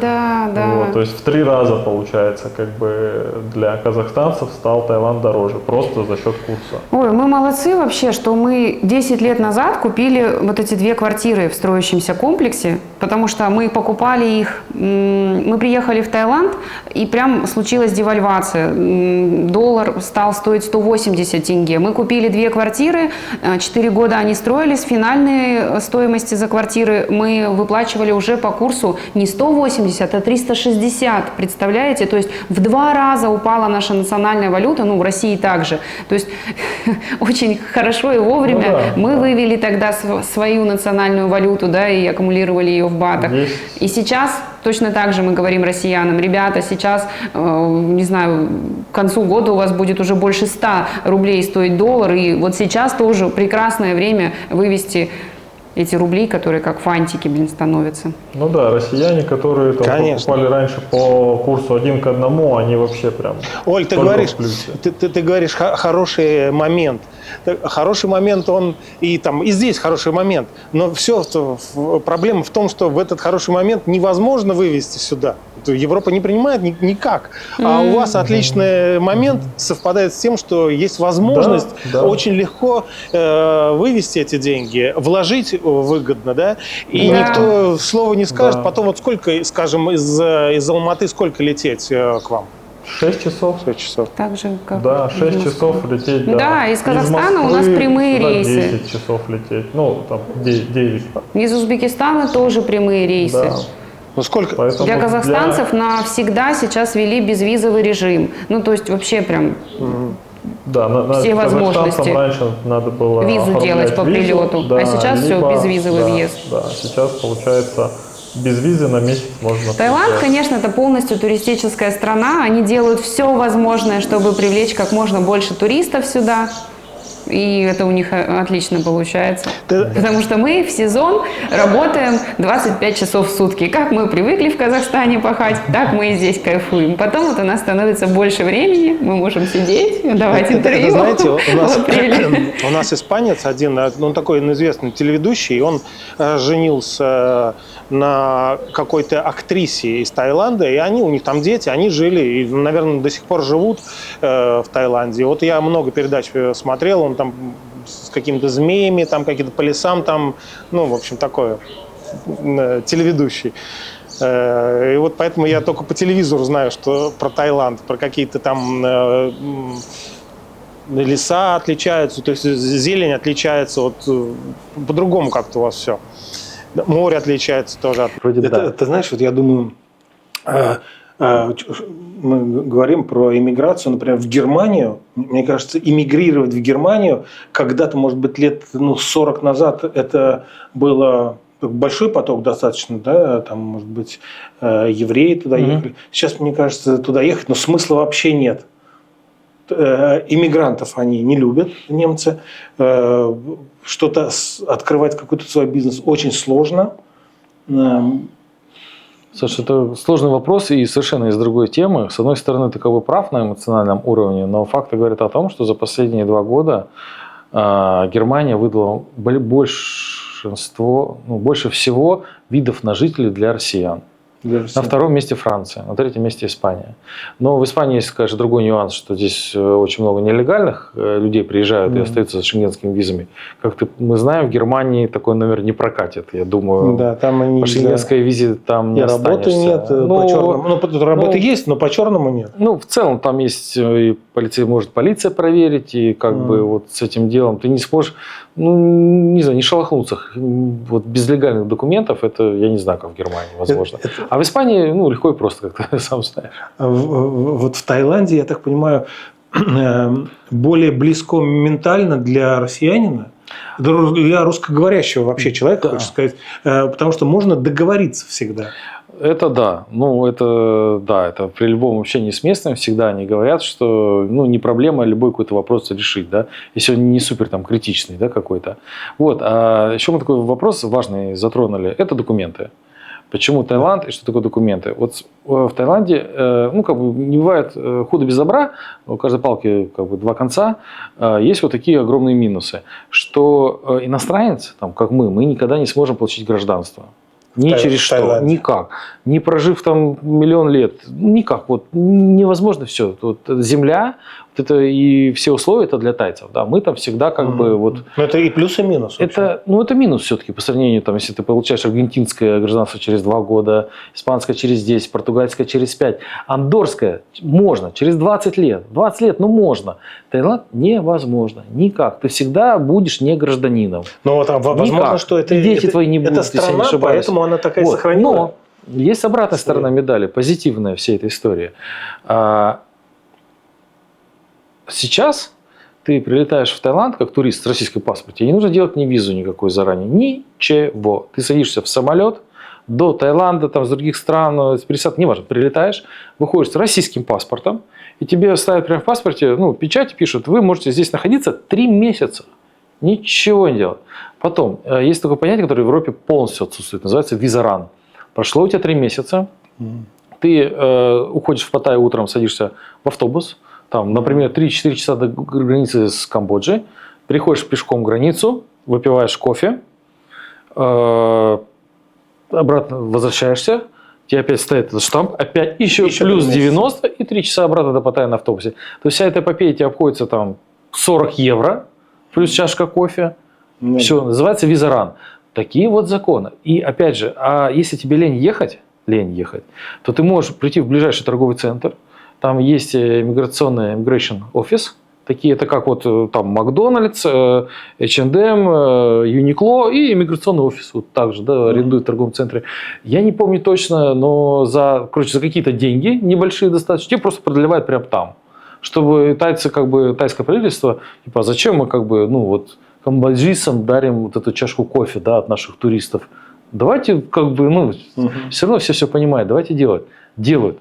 [SPEAKER 1] Да.
[SPEAKER 2] То есть в 3 раза, получается, как бы для казахстанцев стал Таиланд дороже, просто за счет курса.
[SPEAKER 1] Ой, мы молодцы вообще, что мы 10 лет назад купили вот эти 2 квартиры в строящемся комплексе, потому что мы покупали их, мы приехали в Таиланд, и прям случилась девальвация. Доллар стал стоить 180 тенге. Мы купили 2 квартиры, 4 года они строились, финальные стоимости за квартиры мы выплачивали уже по курсу не 180, а 360, представляете? То есть в 2 раза упала наша национальная валюта, в России также. То есть очень хорошо и вовремя мы вывели тогда свою национальную валюту, да, и аккумулировали ее в батах. И сейчас точно так же мы говорим россиянам: ребята, сейчас, не знаю, к концу года у вас будет уже больше 100 рублей стоить доллар, и вот сейчас тоже прекрасное время вывести эти рубли, которые как фантики, становятся.
[SPEAKER 2] Россияне, которые покупали раньше по курсу 1 к 1, они вообще прям...
[SPEAKER 4] Оль, ты говоришь хороший момент. Хороший момент, он и здесь хороший момент. Но проблема в том, что в этот хороший момент невозможно вывести сюда. Европа не принимает никак. А у вас отличный момент совпадает с тем, что есть возможность очень легко вывести эти деньги, вложить выгодно, да, и никто слова не скажет. Потом вот сколько, скажем, из Алматы сколько лететь к вам?
[SPEAKER 2] 6 часов.
[SPEAKER 4] 6 часов.
[SPEAKER 1] Так же, как
[SPEAKER 2] Да, 6 часов лететь.
[SPEAKER 1] Да, из Казахстана у нас прямые рейсы.
[SPEAKER 2] 10 часов лететь. Ну, там 9.
[SPEAKER 1] Из Узбекистана тоже прямые рейсы.
[SPEAKER 2] Да.
[SPEAKER 4] Ну, сколько?
[SPEAKER 2] Поэтому
[SPEAKER 1] Для казахстанцев навсегда сейчас ввели безвизовый режим. Ну, то есть вообще прям все возможности.
[SPEAKER 2] Раньше надо было
[SPEAKER 1] визу делать по
[SPEAKER 2] визу,
[SPEAKER 1] прилету,
[SPEAKER 2] да,
[SPEAKER 1] а сейчас все, безвизовый
[SPEAKER 2] да,
[SPEAKER 1] въезд.
[SPEAKER 2] Да, сейчас получается без визы на месяц можно.
[SPEAKER 1] Таиланд,
[SPEAKER 2] приезжать.
[SPEAKER 1] конечно, это полностью туристическая страна. Они делают все возможное, чтобы привлечь как можно больше туристов сюда. И это у них отлично получается. Потому что мы в сезон работаем 25 часов в сутки. Как мы привыкли в Казахстане пахать, так мы и здесь кайфуем. Потом вот у нас становится больше времени, мы можем сидеть, давать интервью.
[SPEAKER 4] Знаете, у нас испанец один, он такой известный телеведущий, он женился на какой-то актрисе из Таиланда, и у них там дети, они жили, и, наверное, до сих пор живут в Таиланде. Вот я много передач смотрел, он там с какими-то змеями, там какие-то по лесам, там, ну, в общем, такое, телеведущий. И вот поэтому я только по телевизору знаю, что про Таиланд, про какие-то там леса отличаются, то есть зелень отличается, вот по-другому как-то у вас все. Море отличается тоже. Ты знаешь, вот я думаю, мы говорим про иммиграцию, например, в Германию. Мне кажется, иммигрировать в Германию когда-то, может быть, лет 40 назад это было большой поток достаточно, да, там, может быть, евреи туда ехали. Сейчас, мне кажется, туда ехать, но смысла вообще нет. Иммигрантов они не любят, немцы. Что-то открывать, какой-то свой бизнес очень сложно.
[SPEAKER 3] Слушай, это сложный вопрос и совершенно из другой темы. С одной стороны, ты как бы прав на эмоциональном уровне, но факты говорят о том, что за последние 2 года Германия выдала больше всего видов на жителей для россиян. На 2-м месте Франция, на 3-м месте Испания. Но в Испании есть, конечно, другой нюанс, что здесь очень много нелегальных людей приезжают и остаются с шенгенскими визами. Как мы знаем, в Германии такой номер не прокатит. Я думаю,
[SPEAKER 4] да, там они,
[SPEAKER 3] по шенгенской визе там не
[SPEAKER 4] работы нет, по черному. Ну, работы есть, но по черному нет.
[SPEAKER 3] Ну, в целом там есть и полиция проверить, и как бы вот с этим делом ты не сможешь, не знаю, не шелохнуться. Вот без легальных документов это, я не знаю, как в Германии, возможно. А в Испании, легко и просто, как ты сам знаешь.
[SPEAKER 4] Вот в Таиланде, я так понимаю, более близко ментально для россиянина, для русскоговорящего вообще человека, хочется сказать, потому что можно договориться всегда.
[SPEAKER 3] Это да. Это при любом общении с местными всегда они говорят, что не проблема любой какой-то вопрос решить, да, если он не супер там критичный, да, какой-то. Вот. А еще мы такой вопрос важный затронули. Это документы. Почему Таиланд и что такое документы? Вот в Таиланде, не бывает худо без добра, у каждой палки 2 конца, есть вот такие огромные минусы, что иностранец, как мы никогда не сможем получить гражданство. Ни через что, никак. Не прожив там 1 000 000 лет, никак. Вот невозможно все. Вот земля, вот это и все условия это для тайцев. Да. Мы там всегда
[SPEAKER 4] Но это и плюс, и минус.
[SPEAKER 3] Это минус все-таки по сравнению, если ты получаешь аргентинское гражданство через 2 года, испанское через 10, португальское через 5, андорское можно через 20 лет. 20 лет, можно. Таиланд невозможно. Никак. Ты всегда будешь не гражданином.
[SPEAKER 4] Но возможно, что это
[SPEAKER 3] дети твои не будут,
[SPEAKER 4] страна, если я не ошибаюсь. Поэтому она такая сохранила.
[SPEAKER 3] Но есть обратная сторона медали, позитивная всей этой истории. Сейчас ты прилетаешь в Таиланд как турист с российской паспортом, тебе не нужно делать ни визу никакой заранее, ничего. Ты садишься в самолет до Таиланда, с других стран, с пересадкой, неважно, прилетаешь, выходишь с российским паспортом, и тебе ставят прямо в паспорте, печать пишут, вы можете здесь находиться 3 месяца. Ничего не делать. Потом, есть такое понятие, которое в Европе полностью отсутствует, называется визаран. Прошло у тебя 3 месяца, ты уходишь в Паттайю утром, садишься в автобус, там, например, 3-4 часа до границы с Камбоджей, переходишь пешком границу, выпиваешь кофе, обратно возвращаешься, тебе опять стоит этот штамп, опять еще
[SPEAKER 4] Еще
[SPEAKER 3] плюс
[SPEAKER 4] 3 месяца.
[SPEAKER 3] 90 и 3 часа обратно до Паттайи на автобусе. То есть вся эта эпопея тебе обходится там 40 евро, плюс чашка кофе.
[SPEAKER 4] Ну,
[SPEAKER 3] Все, называется визаран. Такие вот законы. И опять же, а если тебе лень ехать, то ты можешь прийти в ближайший торговый центр. Там есть миграционный immigration office. Такие, это как вот там Макдональдс, H&M, Uniqlo и иммиграционный офис. Вот так же, да, арендуют в торговом центре. Я не помню точно, но за какие-то деньги, небольшие достаточно, тебе просто продлевают прямо там. Чтобы тайцы, тайское правительство, типа, зачем мы камбоджийцам дарим вот эту чашку кофе, да, от наших туристов. Давайте, все равно все понимают, давайте делать. Делают.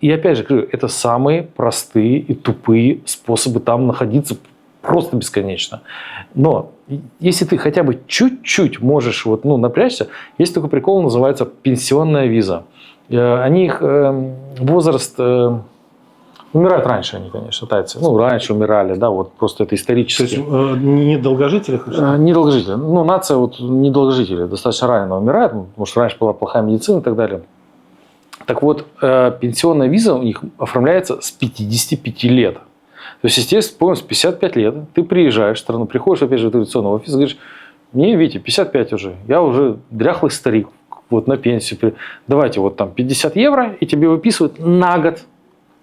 [SPEAKER 3] И опять же, говорю, это самые простые и тупые способы там находиться просто бесконечно. Но если ты хотя бы чуть-чуть можешь напрячься, есть такой прикол, называется пенсионная виза. Возраст... Умирают раньше они, конечно, тайцы. Раньше умирали, да, вот просто это исторически.
[SPEAKER 4] То есть не долгожители?
[SPEAKER 3] Не долгожители. Нация не долгожители. Достаточно рано умирает, потому что раньше была плохая медицина и так далее. Так вот, пенсионная виза у них оформляется с 55 лет. То есть, естественно, с 55 лет ты приезжаешь в страну, приходишь опять же в традиционный офис, говоришь, мне, Витя, 55 уже, я уже дряхлый старик, на пенсию. Давайте 50 евро, и тебе выписывают на год.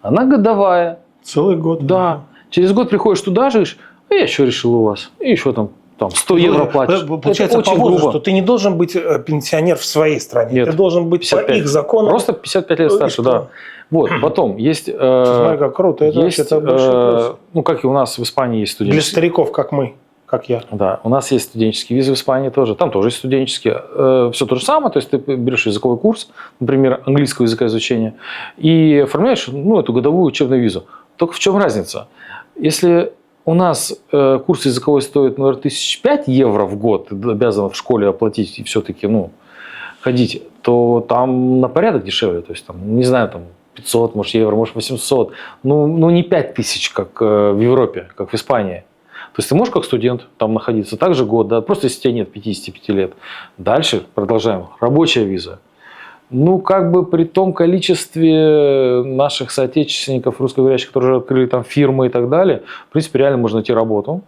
[SPEAKER 3] Она годовая.
[SPEAKER 4] Целый год?
[SPEAKER 3] Да. Через год приходишь туда же, говоришь, а я еще решил у вас. И еще там 100 евро платишь.
[SPEAKER 4] Получается, по возрасту ты не должен быть пенсионер в своей стране.
[SPEAKER 3] Нет,
[SPEAKER 4] ты должен быть 55. По их законам.
[SPEAKER 3] Просто 55 лет старше, да. Вот, потом есть...
[SPEAKER 4] Смотри, как круто. Это вообще-то большой плюс.
[SPEAKER 3] Как и у нас в Испании есть студенческие.
[SPEAKER 4] Для стариков, как мы. Как я.
[SPEAKER 3] Да, у нас есть студенческие визы в Испании тоже. Там тоже есть студенческие. Все то же самое. То есть ты берешь языковой курс, например, английского языка изучения, и оформляешь эту годовую учебную визу. Только в чем разница? Если у нас курс языковой стоит, наверное, 1005 евро в год, ты обязан в школе оплатить и все-таки ходить, то там на порядок дешевле. То есть, не знаю, 500, может, евро, может, 800. Не 5000, как в Европе, как в Испании. То есть ты можешь как студент там находиться также год, да, просто если тебе нет 55 лет. Дальше продолжаем. Рабочая виза. При том количестве наших соотечественников русскоговорящих, которые уже открыли там фирмы и так далее, в принципе, реально можно найти работу.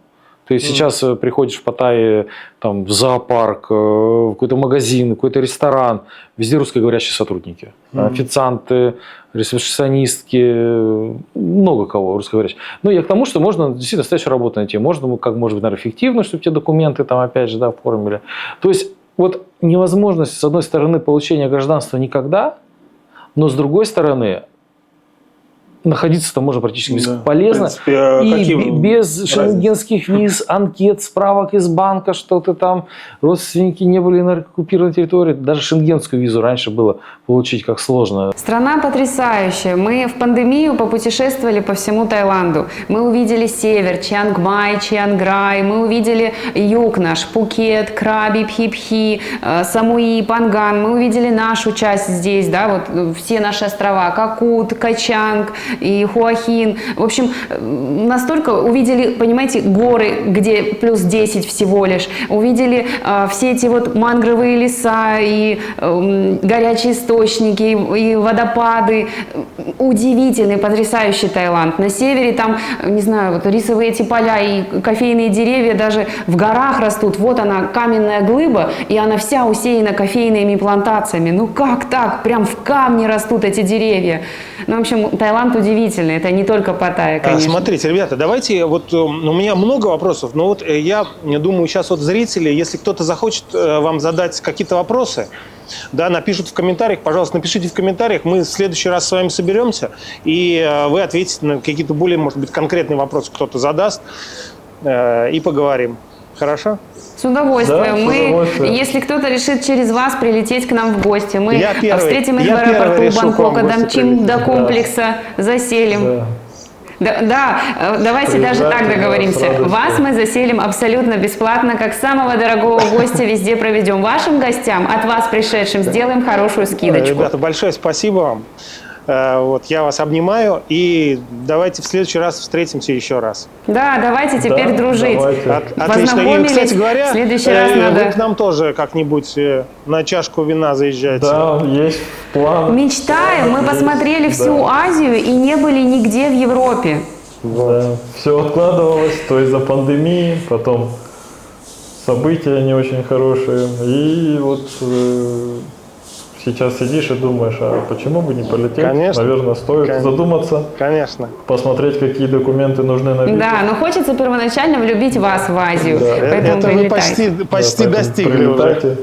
[SPEAKER 3] То есть сейчас приходишь в Паттайи в зоопарк, в какой-то магазин, в какой-то ресторан, везде русскоговорящие сотрудники. Официанты, ресепшионистки, много кого русскоговорящих. Я к тому, что можно действительно настоящую работу найти. Можно, наверное, эффективно, чтобы тебе документы опять же, оформили. То есть невозможность, с одной стороны, получения гражданства никогда, но с другой стороны, находиться там можно практически бесполезно.
[SPEAKER 4] В принципе,
[SPEAKER 3] и без шенгенских виз, анкет, справок из банка, что ты там, родственники не были на оккупированной территории. Даже шенгенскую визу раньше было получить как сложно.
[SPEAKER 1] Страна потрясающая. Мы в пандемию попутешествовали по всему Таиланду. Мы увидели север, Чиангмай, Чианграй. Мы увидели юг наш, Пхукет, Краби, Пхипхи, Самуи, Панган. Мы увидели нашу часть здесь, да, все наши острова, Какут, Качанг и Хуахин. В общем, настолько увидели, понимаете, горы, где плюс 10 всего лишь. Увидели все эти мангровые леса и горячие источники, и водопады. Удивительный, потрясающий Таиланд. На севере там, не знаю, рисовые эти поля и кофейные деревья даже в горах растут. Вот она, каменная глыба, и она вся усеяна кофейными плантациями. Как так? Прям в камне растут эти деревья. В общем, Таиланд удивительный. Это не только Паттайя, конечно.
[SPEAKER 4] Смотрите, ребята, давайте, у меня много вопросов, но я думаю, сейчас зрители, если кто-то захочет вам задать какие-то вопросы, да, напишут в комментариях, пожалуйста, напишите в комментариях, мы в следующий раз с вами соберемся, и вы ответите на какие-то более, может быть, конкретные вопросы кто-то задаст, и поговорим. Хорошо?
[SPEAKER 1] С удовольствием.
[SPEAKER 2] Да, с удовольствием.
[SPEAKER 1] Если кто-то решит через вас прилететь к нам в гости, мы встретим их в
[SPEAKER 4] первый
[SPEAKER 1] аэропорту
[SPEAKER 4] решу
[SPEAKER 1] Бангкока,
[SPEAKER 4] к вам в гости
[SPEAKER 1] домчим до комплекса, заселим. Да, давайте даже так договоримся. Вас мы заселим абсолютно бесплатно, как самого дорогого гостя везде проведем. Вашим гостям, от вас пришедшим, сделаем хорошую скидочку.
[SPEAKER 4] Ребята, большое спасибо вам. Вот, я вас обнимаю, и давайте в следующий раз встретимся еще раз.
[SPEAKER 1] Да, давайте теперь
[SPEAKER 2] Да,
[SPEAKER 1] дружить.
[SPEAKER 2] давайте.
[SPEAKER 4] Отлично. И,
[SPEAKER 1] Познакомились.
[SPEAKER 4] кстати говоря,
[SPEAKER 1] В следующий раз
[SPEAKER 4] вы
[SPEAKER 1] надо...
[SPEAKER 4] к нам тоже как-нибудь на чашку вина заезжаете.
[SPEAKER 2] Да, есть план.
[SPEAKER 1] Мечтаем. Мы
[SPEAKER 2] Есть,
[SPEAKER 1] посмотрели всю
[SPEAKER 2] да.
[SPEAKER 1] Азию и не были нигде в Европе.
[SPEAKER 2] Да. Все откладывалось, то из-за пандемии, потом события не очень хорошие. И вот сейчас сидишь и думаешь, а почему бы не полететь?
[SPEAKER 4] Конечно.
[SPEAKER 2] Наверное, стоит
[SPEAKER 4] Конечно.
[SPEAKER 2] задуматься,
[SPEAKER 4] Конечно.
[SPEAKER 2] посмотреть, какие документы нужны на визу.
[SPEAKER 1] Да, но хочется первоначально влюбить вас в Азию.
[SPEAKER 2] Да.
[SPEAKER 1] Поэтому
[SPEAKER 4] Это вы
[SPEAKER 1] прилетайте.
[SPEAKER 4] почти
[SPEAKER 2] Да, поэтому
[SPEAKER 4] достигли уже.
[SPEAKER 2] прилетайте.